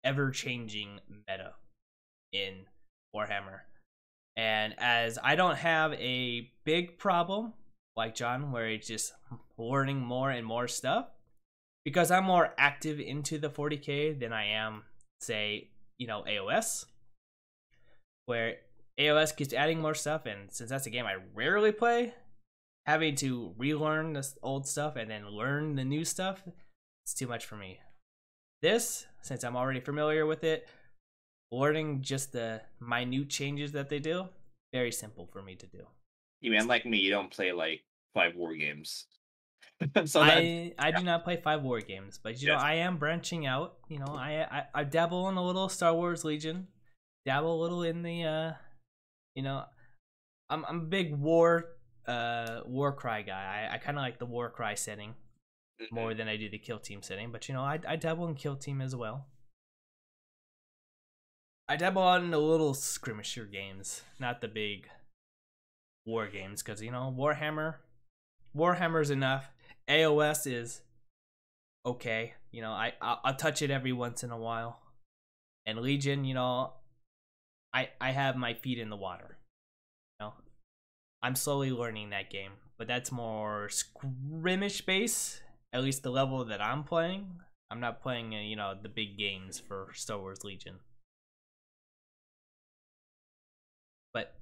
ever-changing meta in Warhammer. And as I don't have a big problem like John, where it's just learning more and more stuff, because I'm more active into the 40k than I am, say, you know, AOS, where AOS keeps adding more stuff, and since that's a game I rarely play, having to relearn this old stuff and then learn the new stuff, it's too much for me. This, since I'm already familiar with it, learning just the minute changes that they do, very simple for me to do. You mean, like me, you don't play like 5 war games. So I do not play 5 war games, but you know, I am branching out. You know, I dabble in a little Star Wars Legion, dabble a little in the you know, I'm a big war cry guy. I kind of like the war cry setting. more than I do the kill team setting. But you know, I dabble in kill team as well. I dabble on the little skirmisher games, not the big war games, because you know, Warhammer's enough. AOS is okay. You know, I'll touch it every once in a while. And Legion, you know, I have my feet in the water. You know, I'm slowly learning that game, but that's more skirmish base. At least the level that I'm playing. I'm not playing, you know, the big games for Star Wars Legion. But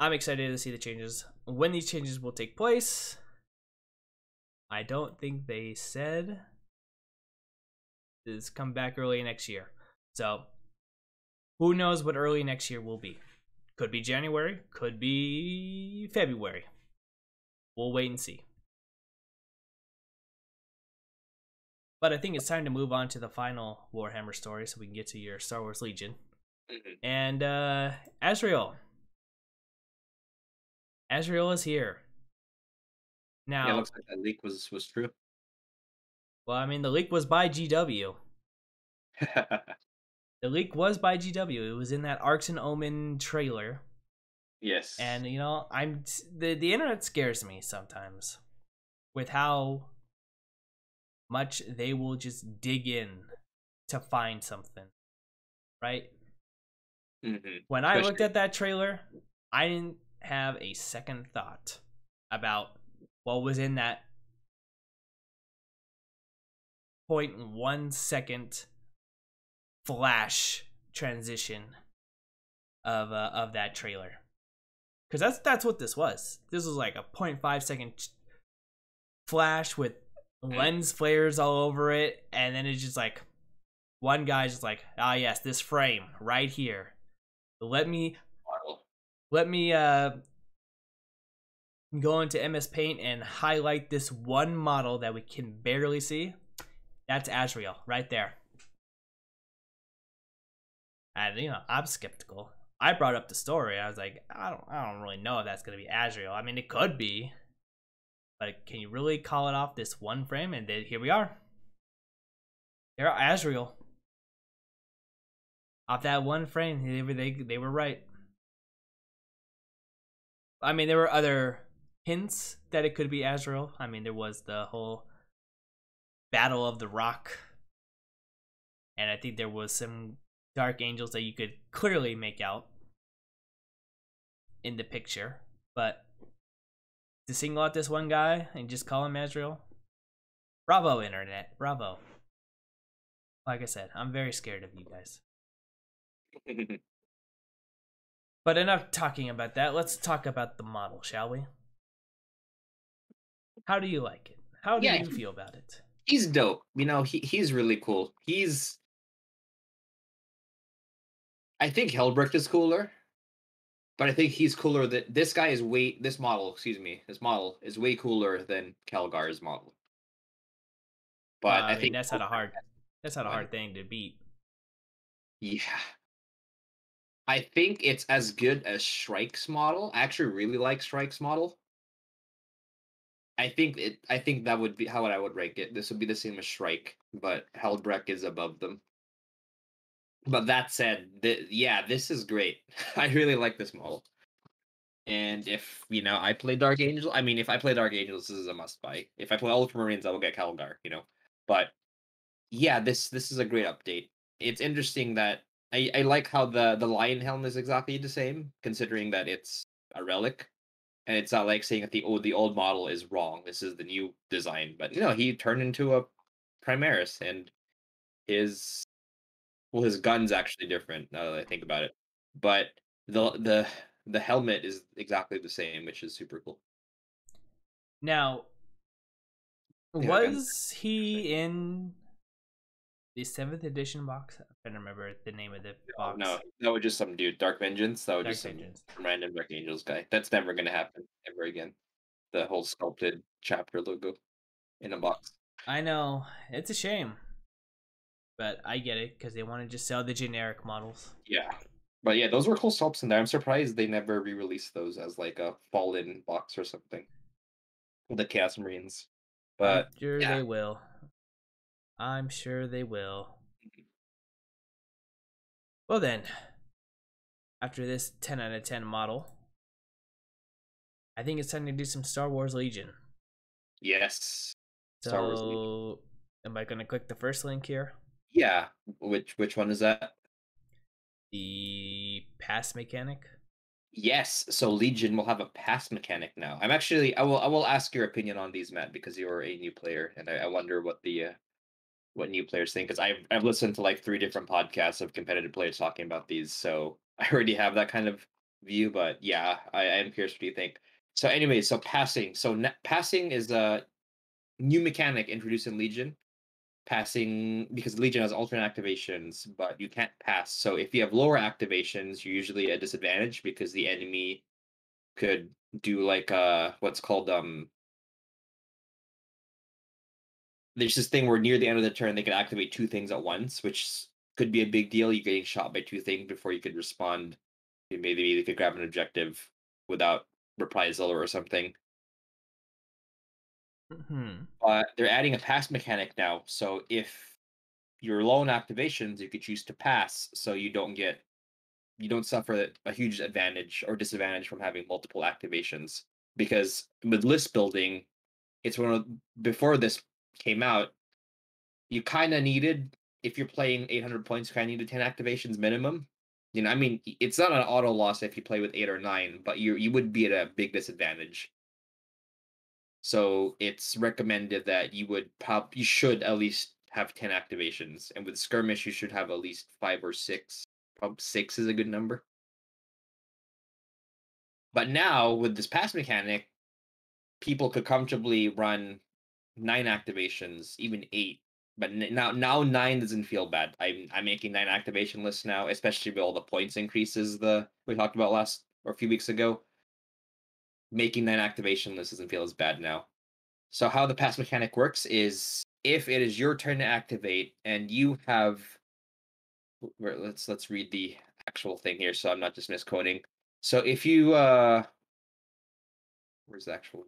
I'm excited to see the changes. When these changes will take place, I don't think they said. Is come back early next year. So, who knows what early next year will be. Could be January, could be February. We'll wait and see. But I think it's time to move on to the final Warhammer story so we can get to your Star Wars Legion. And Azrael. Azrael is here. Now, yeah, it looks like that leak was true. Well, I mean, the leak was by GW. The leak was by GW. It was in that Ark of Omen trailer. Yes. And you know, the internet scares me sometimes with how much they will just dig in to find something, right? When I looked at that trailer, I didn't have a second thought about what was in that 0.1 second flash transition of that trailer, because that's what this was. This was like a 0.5 second flash with lens flares all over it, and then it's just like one guy's just like, ah, yes, this frame right here. Let me go into MS Paint and highlight this one model that we can barely see. That's Azrael right there. And you know, I'm skeptical. I brought up the story. I was like, I don't really know if that's gonna be Azrael. I mean, it could be, but can you really call it off this one frame? And then here we are. They're Azrael. Off that one frame, they were right. I mean, there were other hints that it could be Azrael. I mean, there was the whole Battle of the Rock, and I think there was some Dark Angels that you could clearly make out in the picture, but to single out this one guy and just call him Azrael, bravo internet, bravo. Like I said, I'm very scared of you guys. But enough talking about that. Let's talk about the model, shall we? How do you like it? How do you feel about it? He's dope. You know, he's really cool. I think Helbrecht is cooler, but I think he's cooler than this model is way cooler than Calgar's model. But I think that's not a hard thing to beat. Yeah. I think it's as good as Shrike's model. I actually really like Shrike's model. I think that would be how I would rank it. This would be the same as Shrike, but Helbrecht is above them. But that said, this is great. I really like this model. And if, you know, I play Dark Angel, I mean, if I play Dark Angels, this is a must-buy. If I play Ultramarines, I will get Calgar, you know. But, yeah, this is a great update. It's interesting that I like how the lion helm is exactly the same, considering that it's a relic. And it's not like saying that the old model is wrong. This is the new design. But, you know, he turned into a Primaris, and his gun's actually different now that I think about it. But the helmet is exactly the same, which is super cool. Now, was he in the 7th edition box? I can't remember the name of the box. No, that was just some dude. Dark Vengeance. That was just some random Dark Angels guy. That's never going to happen ever again. The whole sculpted chapter logo in a box. I know. It's a shame. But I get it, because they want to just sell the generic models. Yeah. But yeah, those were cool sculpts in there. I'm surprised they never re-released those as like a fall-in box or something. The Chaos Marines. But I'm sure yeah. they will. I'm sure they will. Well then, after this 10 out of 10 model, I think it's time to do some Star Wars Legion. Yes. Star Wars Legion. So, am I going to click the first link here? Yeah. Which one is that? The pass mechanic. Yes. So Legion will have a pass mechanic now. I will ask your opinion on these, Matt, because you're a new player, and I wonder what new players think, because I've listened to like 3 different podcasts of competitive players talking about these, so I already have that kind of view. But yeah, I am curious what you think. So anyway, so passing. So passing is a new mechanic introduced in Legion. Passing, because Legion has alternate activations, but you can't pass. So if you have lower activations, you're usually at a disadvantage because the enemy could do like what's called there's this thing where near the end of the turn they can activate 2 things at once, which could be a big deal. You're getting shot by 2 things before you could respond. Maybe they could grab an objective without reprisal or something. But they're adding a pass mechanic now, so if you're low on activations, you could choose to pass, so you don't suffer a huge advantage or disadvantage from having multiple activations. Because with list building, it's one of before this came out, you kind of needed, if you're playing 800 points, you kind of needed 10 activations minimum. I mean, it's not an auto loss if you play with 8 or 9, but you would be at a big disadvantage. So it's recommended that you should at least have 10 activations, and with skirmish you should have at least 5 or 6. Probably 6 is a good number. But now with this pass mechanic, people could comfortably run 9 activations, even 8. But now 9 doesn't feel bad. I'm making 9 activation lists now, especially with all the points increases we talked about last or a few weeks ago. Making 9 activation lists doesn't feel as bad now. So how the pass mechanic works is, if it is your turn to activate and you have, let's read the actual thing here so I'm not just misquoting. So if you where's the actual,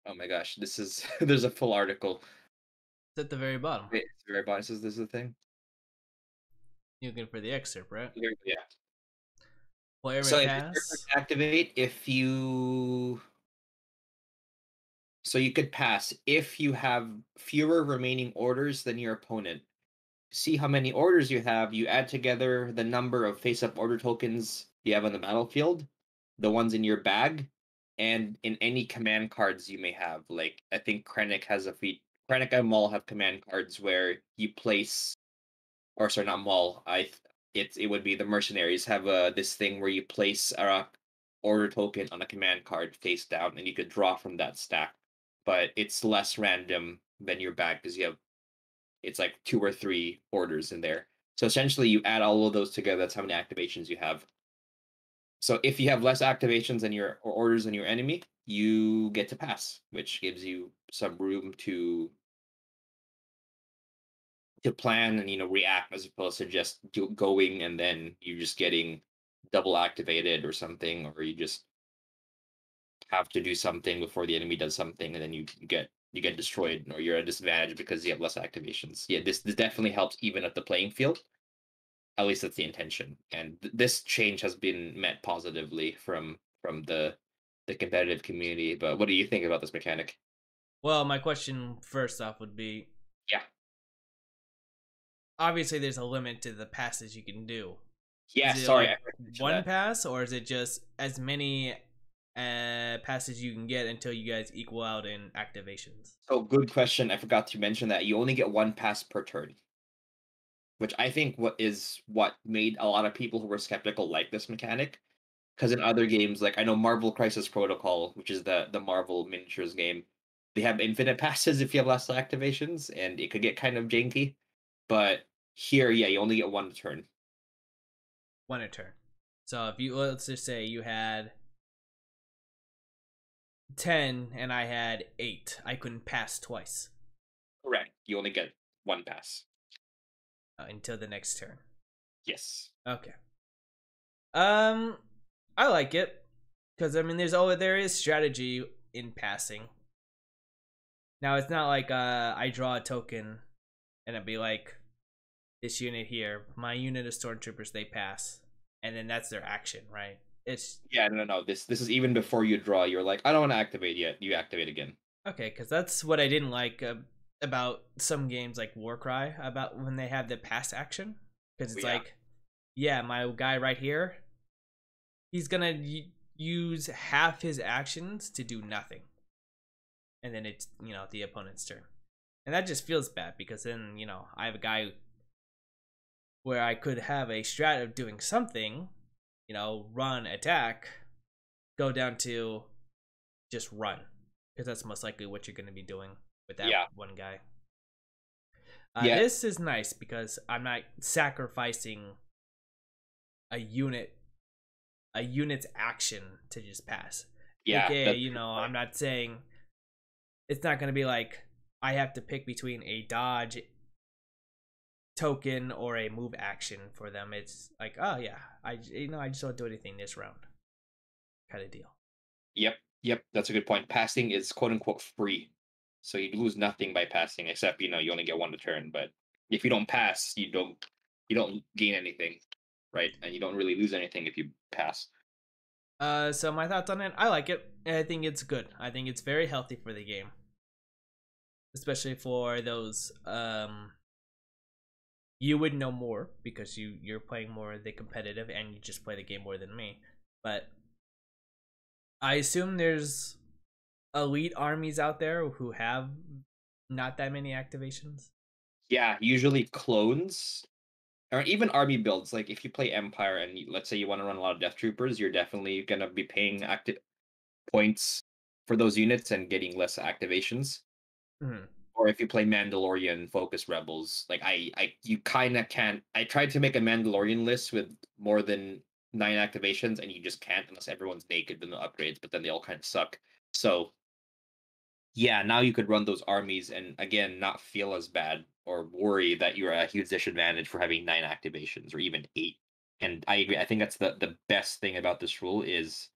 oh my gosh, this is there's a full article. It's at the very bottom. Wait, it's the very bottom. This is the thing. You're looking for the excerpt, right? Yeah. Player So may if your turn pass. to activate, so you could pass if you have fewer remaining orders than your opponent. See how many orders you have, you add together the number of face-up order tokens you have on the battlefield, the ones in your bag, and in any command cards you may have. Like, I think Krennic has a feat. Krennic and Maul have command cards where you place, or sorry, not Maul. It would be the mercenaries have this thing where you place a order token on a command card face down, and you could draw from that stack. But it's less random than your bag because it's like 2 or 3 orders in there. So essentially, you add all of those together. That's how many activations you have. So if you have less activations than your or orders than your enemy, you get to pass, which gives you some room to plan and react, as opposed to just going and then you just getting double activated or something, or you just have to do something before the enemy does something, and then you get destroyed, or you're at a disadvantage because you have less activations. Yeah, this definitely helps even at the playing field. At least that's the intention, and this change has been met positively from the competitive community. But what do you think about this mechanic? Well, my question first off would be, Yeah. obviously there's a limit to the passes you can do. Yeah, Is it sorry, like I forgot to mention one that. pass, or is it just as many passes you can get until you guys equal out in activations? So good question. I forgot to mention that you only get 1 pass per turn, which I think what made a lot of people who were skeptical like this mechanic. Because in other games, like I know Marvel Crisis Protocol, which is the Marvel miniatures game, they have infinite passes if you have less activations, and it could get kind of janky. But here, yeah, you only get 1 turn. One a turn. So if you, let's just say you had 10 and I had 8, I couldn't pass twice Correct. You only get 1 pass. until the next turn. Yes. Okay. I like it because I mean, there is strategy in passing. Now it's not like I draw a token and it'd be like this unit here, my unit of stormtroopers, they pass, and then that's their action, right? It's no. This is even before you draw. You're like, I don't want to activate yet. You activate again. okay, because that's what I didn't like about some games like Warcry, about when they have the pass action, because it's like, yeah, my guy right here, he's gonna use half his actions to do nothing, and then it's the opponent's turn, and that just feels bad because then I have a guy where I could have a strat of doing something, run, attack, go down to just run, because that's most likely what you're going to be doing with that one guy. This is nice because I'm not sacrificing a unit's action to just pass. Yeah. Okay, I'm not saying it's not going to be like I have to pick between a dodge token or a move action for them. It's like, oh yeah, I just don't do anything this round, kind of deal. Yep, that's a good point. Passing is quote unquote free, so you lose nothing by passing, except you only get one a turn. But if you don't pass, you don't gain anything, right? And you don't really lose anything if you pass. So my thoughts on it, I like it. I think it's good. I think it's very healthy for the game, especially for those you would know more because you're playing more of the competitive and you just play the game more than me. But I assume there's elite armies out there who have not that many activations. Yeah, usually clones or even army builds. Like if you play Empire and let's say you want to run a lot of Death Troopers, you're definitely gonna be paying active points for those units and getting less activations. Mm-hmm. Or if you play Mandalorian Focus Rebels, like you kind of can't. I tried to make a Mandalorian list with more than 9 activations, and you just can't unless everyone's naked in the upgrades. But then they all kind of suck. So yeah, now you could run those armies and again not feel as bad or worry that you're at a huge disadvantage for having 9 activations or even 8. And I agree. I think that's the best thing about this rule is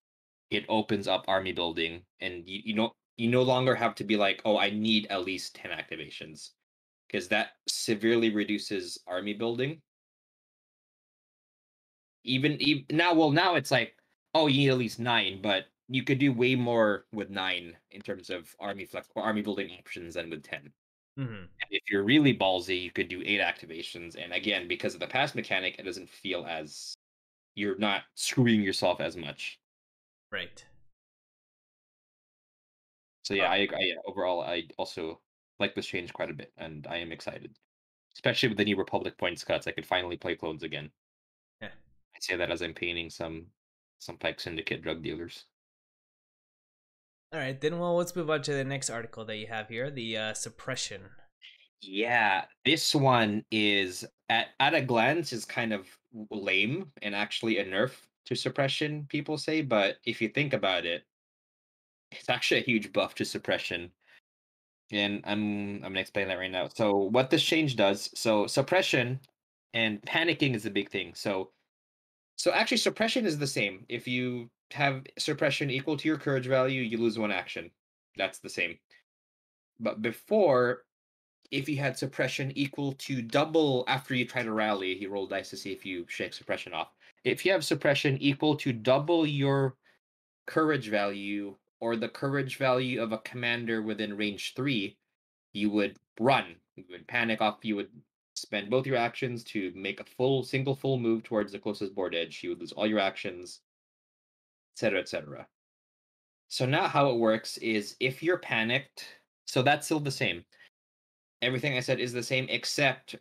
it opens up army building, and you no longer have to be like, oh, I need at least 10 activations, because that severely reduces army building. Even now it's like, oh, you need at least 9, but you could do way more with 9 in terms of army building options than with 10. Mm-hmm. And if you're really ballsy, you could do 8 activations, and again, because of the pass mechanic, it doesn't feel as you're not screwing yourself as much. Right. So yeah, overall, I also like this change quite a bit, and I am excited, especially with the new Republic points cuts. I could finally play clones again. Yeah. I say that as I'm painting some Pike Syndicate drug dealers. All right, then. Well, let's move on to the next article that you have here, the suppression. Yeah, this one is at a glance is kind of lame and actually a nerf to suppression, people say, but if you think about it, it's actually a huge buff to suppression. And I'm gonna explain that right now. So what this change does, so suppression and panicking is a big thing. So actually suppression is the same. If you have suppression equal to your courage value, you lose 1 action. That's the same. But before, if you had suppression equal to double after you try to rally, you roll dice to see if you shake suppression off. If you have suppression equal to double your courage value or the courage value of a commander within range 3, you would run. You would panic off. You would spend both your actions to make a single full move towards the closest board edge. You would lose all your actions, etc., etc. So now how it works is if you're panicked, so that's still the same. Everything I said is the same, except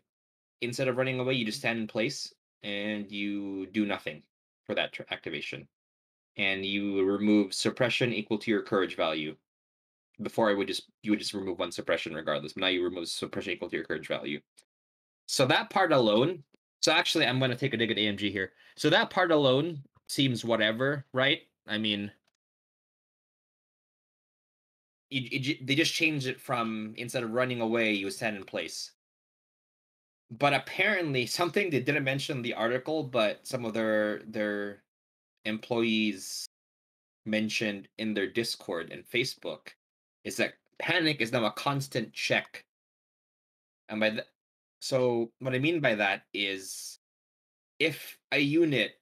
instead of running away, you just stand in place and you do nothing for that activation. And you remove suppression equal to your courage value. Before you would just remove 1 suppression regardless, but now you remove suppression equal to your courage value. So that part alone. So actually, I'm going to take a dig at AMG here. So that part alone seems whatever, right? I mean, they just changed it from instead of running away, you stand in place. But apparently, something they didn't mention in the article, but some of their employees mentioned in their Discord and Facebook is that panic is now a constant check. And so what I mean by that is if a unit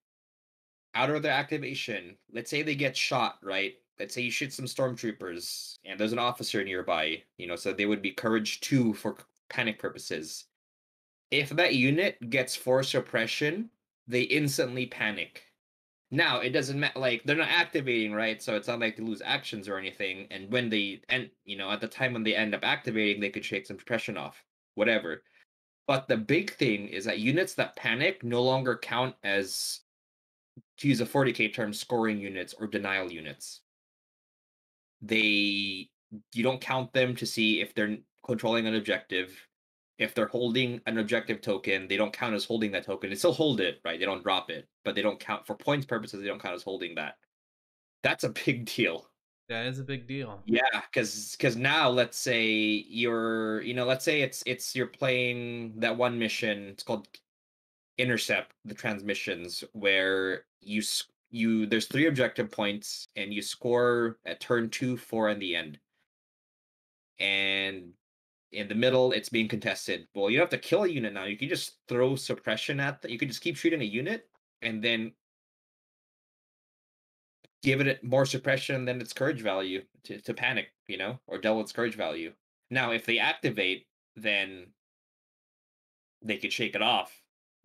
out of their activation, let's say they get shot, right? Let's say you shoot some stormtroopers and there's an officer nearby, so they would be courage 2 for panic purposes. If that unit gets force suppression, they instantly panic. Now, it doesn't matter, like, they're not activating, right? So it's not like they lose actions or anything. And when they end, at the time when they end up activating, they could shake some suppression off, whatever. But the big thing is that units that panic no longer count as, to use a 40k term, scoring units or denial units. You don't count them to see if they're controlling an objective. If they're holding an objective token, they don't count as holding that token. They still hold it, right? They don't drop it, but they don't count for points purposes. They don't count as holding that. That's a big deal. That is a big deal. Yeah, because now let's say let's say you're playing that one mission. It's called Intercept the Transmissions, where there's 3 objective points and you score at turn 2, 4, and the end. And in the middle, it's being contested. Well, you don't have to kill a unit now. You can just throw suppression at that. You can just keep shooting a unit and then give it more suppression than its courage value to panic, or double its courage value. Now, if they activate, then they could shake it off.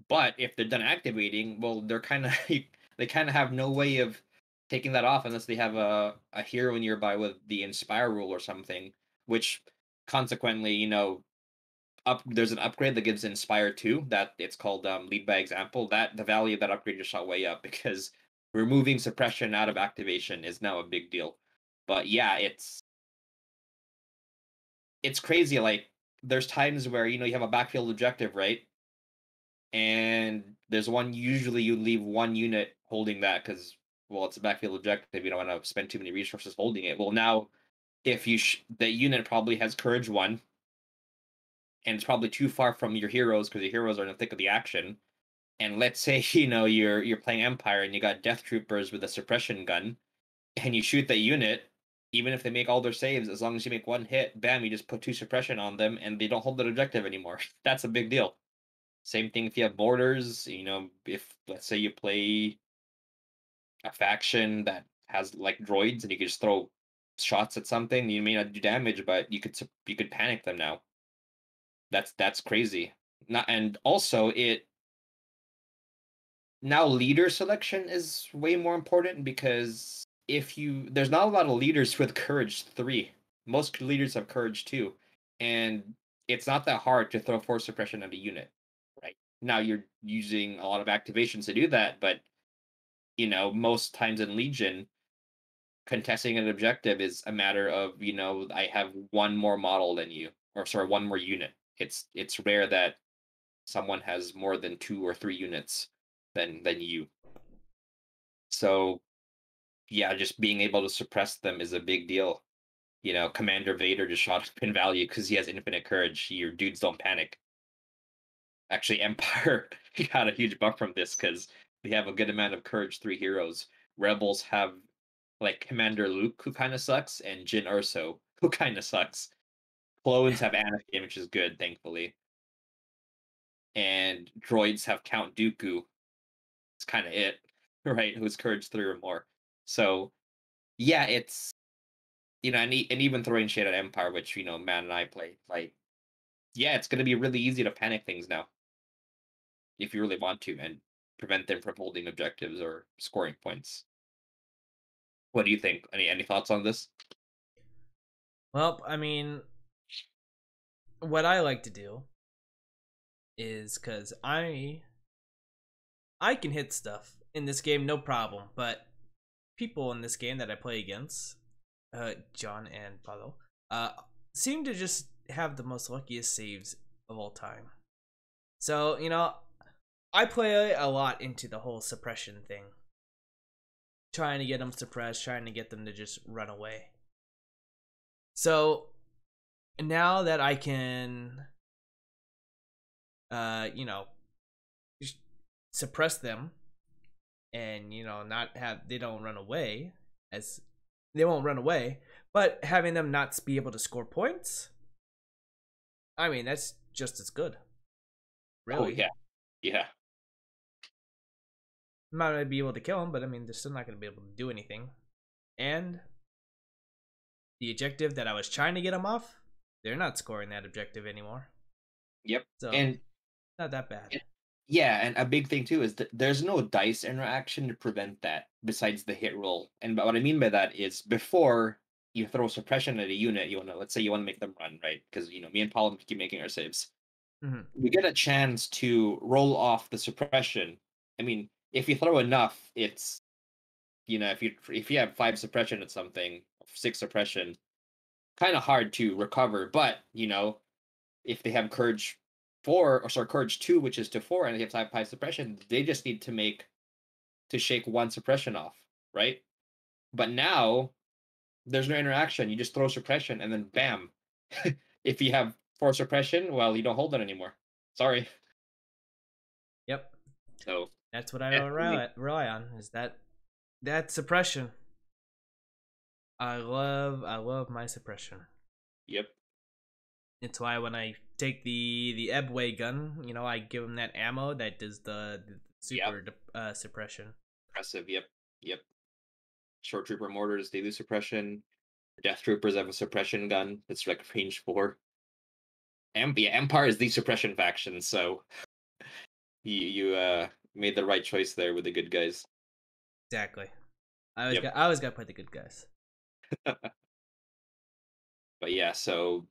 But if they're done activating, well, they kind of have no way of taking that off unless they have a hero nearby with the Inspire rule or something, which consequently, there's an upgrade that gives Inspire 2 that it's called Lead by Example. That the value of that upgrade just shot way up because removing suppression out of activation is now a big deal. But yeah, it's crazy. Like, there's times where you have a backfield objective, right? And there's usually you leave one unit holding that because, well, it's a backfield objective. You don't want to spend too many resources holding it. Well, now if the unit probably has courage 1 and it's probably too far from your heroes because your heroes are in the thick of the action. And let's say you're playing Empire and you got Death Troopers with a suppression gun, and you shoot that unit, even if they make all their saves, as long as you make 1 hit, bam, you just put 2 suppression on them, and they don't hold that objective anymore. That's a big deal. Same thing if you have mortars. If let's say you play a faction that has like droids, and you can just throw shots at something, you may not do damage, but you could panic them now. That's crazy. And also now leader selection is way more important because there's not a lot of leaders with courage 3. Most leaders have courage 2, and it's not that hard to throw force suppression at a unit, right? Now you're using a lot of activations to do that, but most times in Legion, contesting an objective is a matter of I have 1 more model than you, or sorry, 1 more unit. It's rare that someone has more than 2 or 3 units than you. So yeah, just being able to suppress them is a big deal. Commander Vader just shot up in value because he has infinite courage. Your dudes don't panic. Actually, Empire got a huge buff from this because they have a good amount of courage 3 heroes. Rebels have like Commander Luke, who kind of sucks, and Jyn Erso, who kind of sucks. Clones have Anakin, which is good, thankfully. And droids have Count Dooku. It's kind of it, right? Who's courage 3 or more. So yeah, it's and even throwing shade at Empire, which Man and I play, like, yeah, it's gonna be really easy to panic things now if you really want to and prevent them from holding objectives or scoring points. What do you think? Any thoughts on this? Well, I mean, what I like to do is because I can hit stuff in this game, no problem, but people in this game that I play against, John and Pablo, seem to just have the most luckiest saves of all time. So, I play a lot into the whole suppression thing. Trying to get them suppressed, trying to get them to just run away. So, now that I can, suppress them and, not have, they don't run away, as they won't run away. But having them not be able to score points, I mean, that's just as good. Really. Oh yeah, yeah. I'm not gonna be able to kill them, but I mean, they're still not gonna be able to do anything. And the objective that I was trying to get them off, they're not scoring that objective anymore. Yep. So And not that bad. yeah, and a big thing too is that there's no dice interaction to prevent that besides the hit roll. And what I mean by that is before you throw suppression at a unit, you want to, let's say you want to make them run, right? Because me and Paul keep making our saves. Mm-hmm. We get a chance to roll off the suppression. I mean, if you throw enough, it's if you have 5 suppression at something, 6 suppression, kind of hard to recover. But if they have courage 4, or sorry, courage 2, which is to 4, and they have 5 suppression, they just need to shake 1 suppression off, right? But now there's no interaction. You just throw suppression, and then bam. If you have 4 suppression, well, you don't hold it anymore. Sorry. Yep. So that's what I rely on, is that suppression. I love my suppression. Yep. It's why when I take the Ebway gun, I give him that ammo that does the super suppression. Impressive. Yep. Short trooper mortars, they do suppression. Death troopers have a suppression gun that's like range 4. Empire is the suppression faction, so you made the right choice there with the good guys. Exactly. I always got to play the good guys. But yeah, so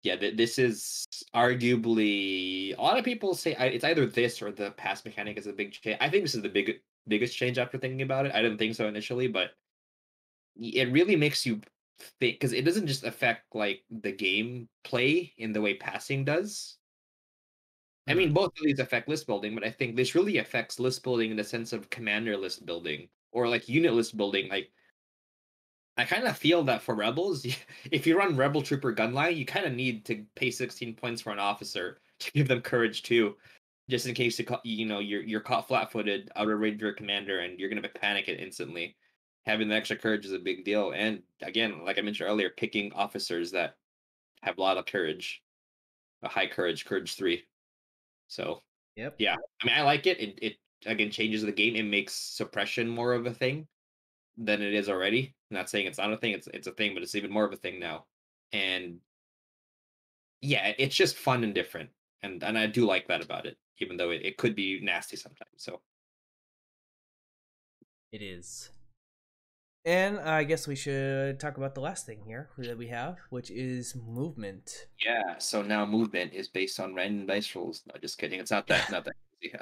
yeah, this is arguably, a lot of people say it's either this or the pass mechanic is a big change. I think this is the biggest change after thinking about it. I didn't think so initially, but it really makes you think, because it doesn't just affect like the game play in the way passing does. I mean, both of these affect list building, but I think this really affects list building in the sense of commander list building or like unit list building. Like, I kind of feel that for rebels, if you run rebel trooper gunline, you kind of need to pay 16 points for an officer to give them courage too, just in case you're caught flat-footed, out of range of your commander, and you're gonna panic it instantly. Having the extra courage is a big deal, and again, like I mentioned earlier, picking officers that have a lot of courage, a high courage 3. So Yep. yeah, I mean, I like it. It again changes the game. It makes suppression more of a thing than it is already. I'm not saying it's not a thing. It's a thing, but it's even more of a thing now. And yeah, it's just fun and different, and I do like that about it, even though it could be nasty sometimes. So it is. And I guess we should talk about the last thing here that we have, which is movement. yeah, so now movement is based on random dice rolls. No, just kidding. It's not that easy.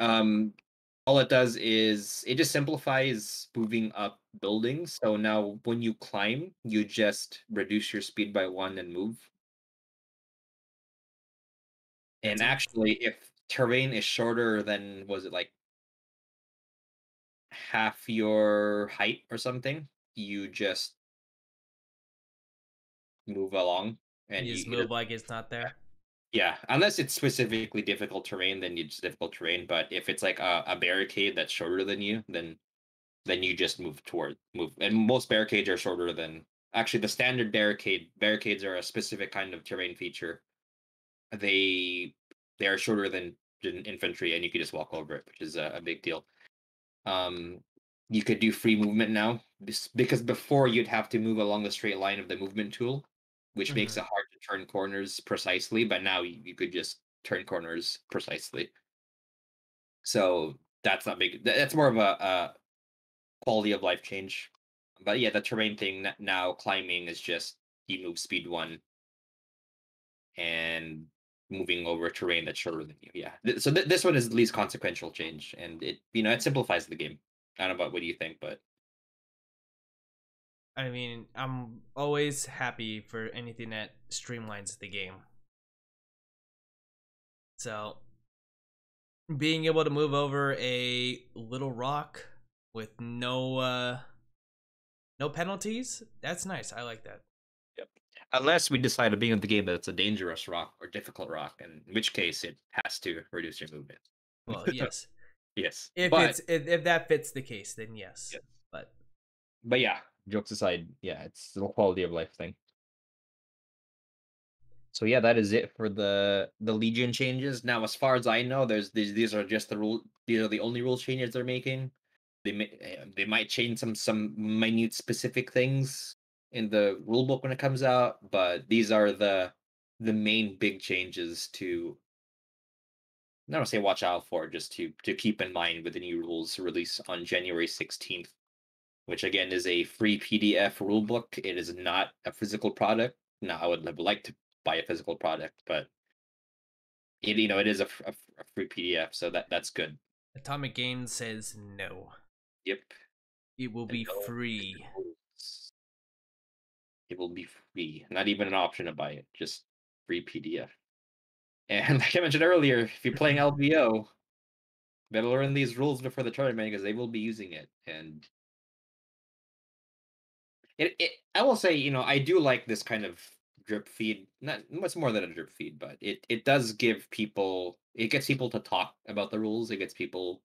All it does is it just simplifies moving up buildings. So now when you climb, you just reduce your speed by 1 and move. And actually, if terrain is shorter than, was it like half your height or something, you just move along, and you just move like it's not there. Yeah, unless it's specifically difficult terrain, then it's difficult terrain. But if it's like a barricade that's shorter than you, then you just move. And most barricades are shorter than, actually, the standard barricades are a specific kind of terrain feature. They are shorter than infantry, and you can just walk over it, which is a big deal. You could do free movement now, because before you'd have to move along the straight line of the movement tool, which makes it hard to turn corners precisely, but now you could just turn corners precisely. So that's not big. That's more of a quality of life change. But yeah, the terrain thing now, climbing is just you move speed 1 and moving over terrain that's shorter than you. Yeah. So this one is the least consequential change, and it simplifies the game. I don't know about what do you think, but I mean, I'm always happy for anything that streamlines the game. So, being able to move over a little rock with no penalties, that's nice. I like that. yep. Unless we decide at the beginning of the game that it's a dangerous rock or difficult rock, in which case it has to reduce your movement. Well, yes. Yes. If that fits the case, then yes. Yes. But yeah, jokes aside, yeah, it's still a quality of life thing. So yeah, that is it for the Legion changes. Now, as far as I know, these are just the rule. These are the only rule changes they're making. They might change some minute specific things in the rule book when it comes out, but these are the main big changes to. I don't say watch out for, just to keep in mind with the new rules release on January 16th, which again is a free PDF rulebook. It is not a physical product. Now, I would have liked to buy a physical product, but it is a free PDF, so that's good. Atomic Games says no. Yep. It will be No free. It will be free. Not even an option to buy it, just free PDF. And like I mentioned earlier, if you're playing LVO, better learn these rules before the tournament because they will be using it. And I will say, I do like this kind of drip feed. Not much more than a drip feed, but it does give people, it gets people to talk about the rules. It gets people,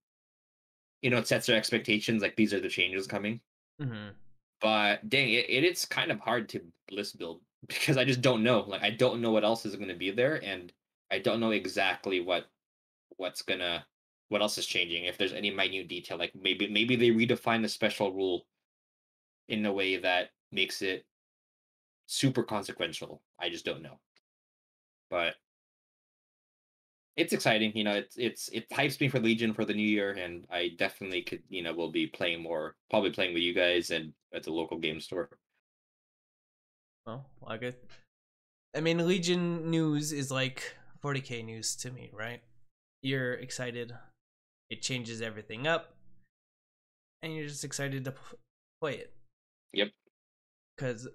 it sets their expectations, like these are the changes coming. Mm-hmm. But dang, it's kind of hard to list build because I just don't know. Like I don't know what else is going to be there, and I don't know exactly what's gonna what else is changing. If there's any minute detail, like maybe they redefine the special rule in a way that makes it super consequential. I just don't know. But it's exciting. It hypes me for Legion for the new year, and I definitely could will be playing more, probably playing with you guys and at the local game store. Well, I mean, Legion news is like 40k news to me, right? You're excited. It changes everything up, and you're just excited to play it. Yep. Because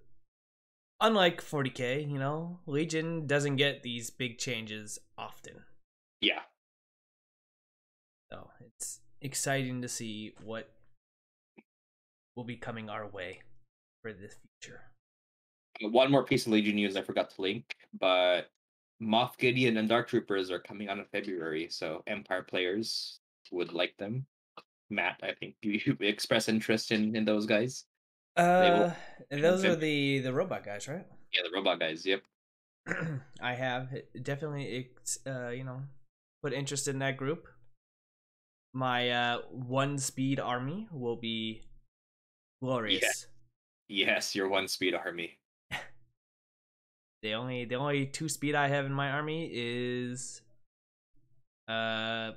unlike 40k, Legion doesn't get these big changes often. Yeah. So it's exciting to see what will be coming our way for the future. One more piece of Legion news I forgot to link, but Moff Gideon and Dark Troopers are coming out in February, so Empire players would like them. Matt, I think you express interest in those guys. They will. Those are the robot guys, right? Yeah, the robot guys. Yep. I have definitely put interest in that group. My one speed army will be glorious. Yeah. Yes, your one speed army. The only 2 speed I have in my army is why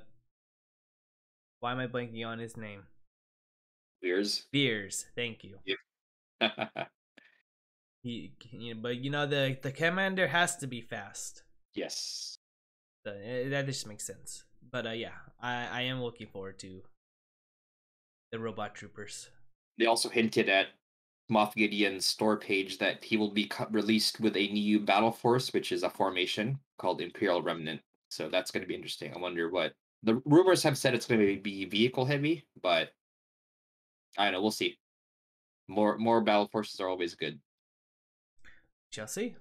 am I blanking on his name? Veers. Thank you. Yep. But the commander has to be fast. Yes. So, that just makes sense. But yeah, I am looking forward to the robot troopers. They also hinted at Moff Gideon's store page that he will be released with a new battle force, which is a formation called Imperial Remnant. So that's going to be interesting. I wonder what the rumors have said. It's going to be vehicle heavy, but I don't know. We'll see. More battle forces are always good. Shall see.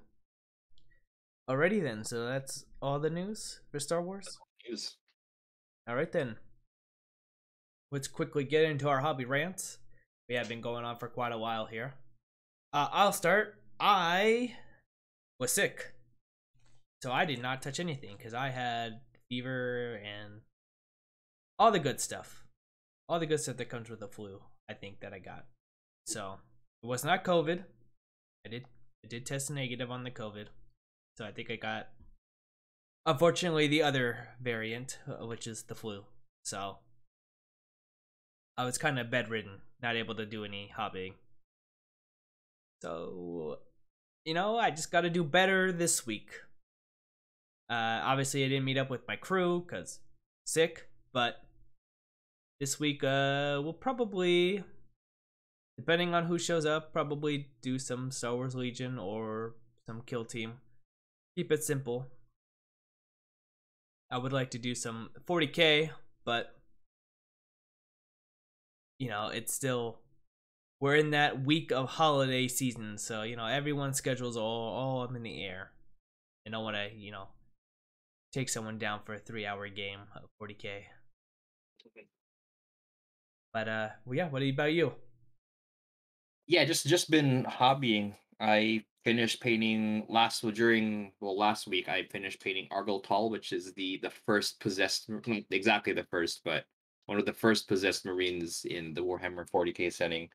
Alrighty then. So that's all the news for Star Wars. News. All right then. Let's quickly get into our hobby rants. We have been going on for quite a while here. I'll start. I was sick, so I did not touch anything because I had fever and all the good stuff. All the good stuff that comes with the flu, I think, that I got. So it was not COVID. I did test negative on the COVID. So I think I got, unfortunately, the other variant, which is the flu. So I was kind of bedridden, not able to do any hobbying. So, I just got to do better this week. Obviously, I didn't meet up with my crew because sick, but this week we'll probably, depending on who shows up, probably do some Star Wars Legion or some kill team. Keep it simple. I would like to do some 40k, but it's still, we're in that week of holiday season, so everyone's schedules all up in the air. I don't want to take someone down for a 3-hour game of 40k. But yeah, what about you? Yeah, just been hobbying. I finished painting last week. I finished painting Argoltal, which is the first possessed, not exactly the first, but one of the first possessed marines in the Warhammer 40K setting.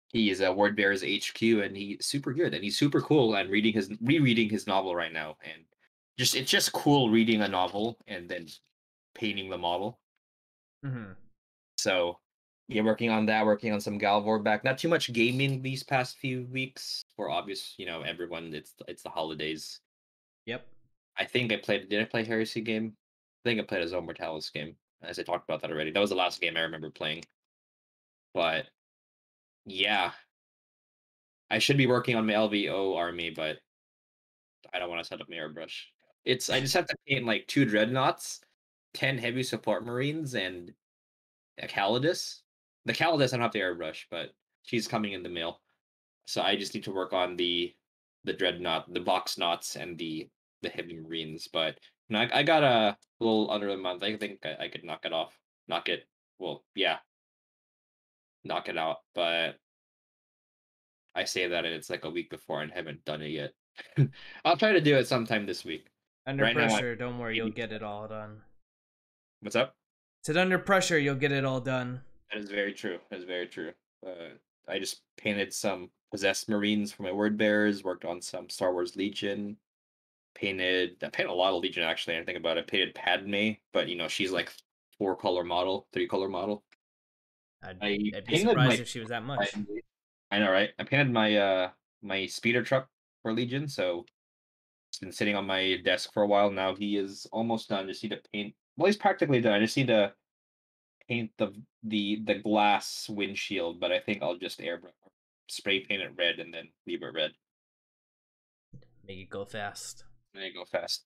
He is a Word Bearer's HQ, and he's super good, and he's super cool. I'm rereading his novel right now, and it's just cool reading a novel and then painting the model. Mm-hmm. So yeah, working on that, working on some Galvor back. Not too much gaming these past few weeks for obvious, everyone. It's the holidays. Yep. I think I played. Did I play Heresy game? I think I played a Zone Mortalis game. As I talked about that already. That was the last game I remember playing. But yeah, I should be working on my LVO army, but I don't want to set up my airbrush. I just have to paint like 2 dreadnoughts, 10 heavy support marines, and a Calidus. The Calidus I don't have to airbrush, but she's coming in the mail. So I just need to work on the dreadnought, the box knots, and the heavy marines. But I got a little under a month. I think I could knock it off. Knock it. Well, yeah, knock it out. But I say that and it's like a week before and haven't done it yet. I'll try to do it sometime this week. Under Right now, pressure, don't worry, you'll get it all done. what's up? Said under pressure, you'll get it all done. That is very true. That is very true. I just painted some possessed marines for my word bearers. Worked on some Star Wars Legion. I painted a lot of Legion actually. I think about it. I painted Padme, but she's like 4-color model, 3-color model. I I'd be painted surprised my. if she was that much. I know, right? I painted my speeder truck for Legion, so it's been sitting on my desk for a while now. He is almost done. Just need to paint. Well, he's practically done. I just need to paint the glass windshield, but I think I'll just spray paint it red and then leave it red. Make it go fast. And then go fast.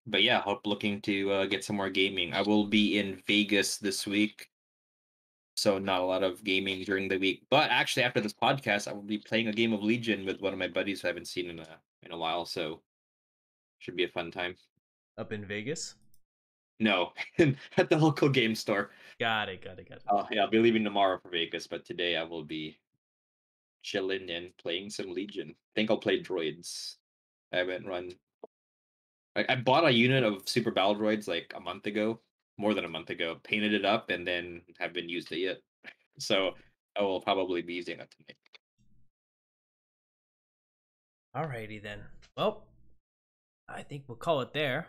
But yeah, hope looking to get some more gaming. I will be in Vegas this week, so not a lot of gaming during the week. But actually, after this podcast, I will be playing a game of Legion with one of my buddies who I haven't seen in a while. So should be a fun time. Up in Vegas? No, at the local game store. Got it, got it, got it. Oh yeah, I'll be leaving tomorrow for Vegas, but today I will be chilling and playing some Legion. I think I'll play droids. I haven't run. I bought a unit of super battle droids like a month ago, more than a month ago. Painted it up and then haven't used it yet. So I will probably be using it tonight. Alrighty then. Well, I think we'll call it there.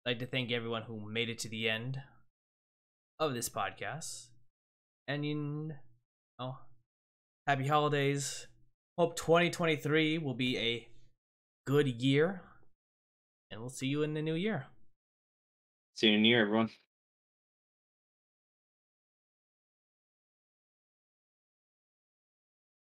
I'd like to thank everyone who made it to the end of this podcast. And happy holidays. Hope 2023 will be a good year. And we'll see you in the new year. See you in the new year, everyone.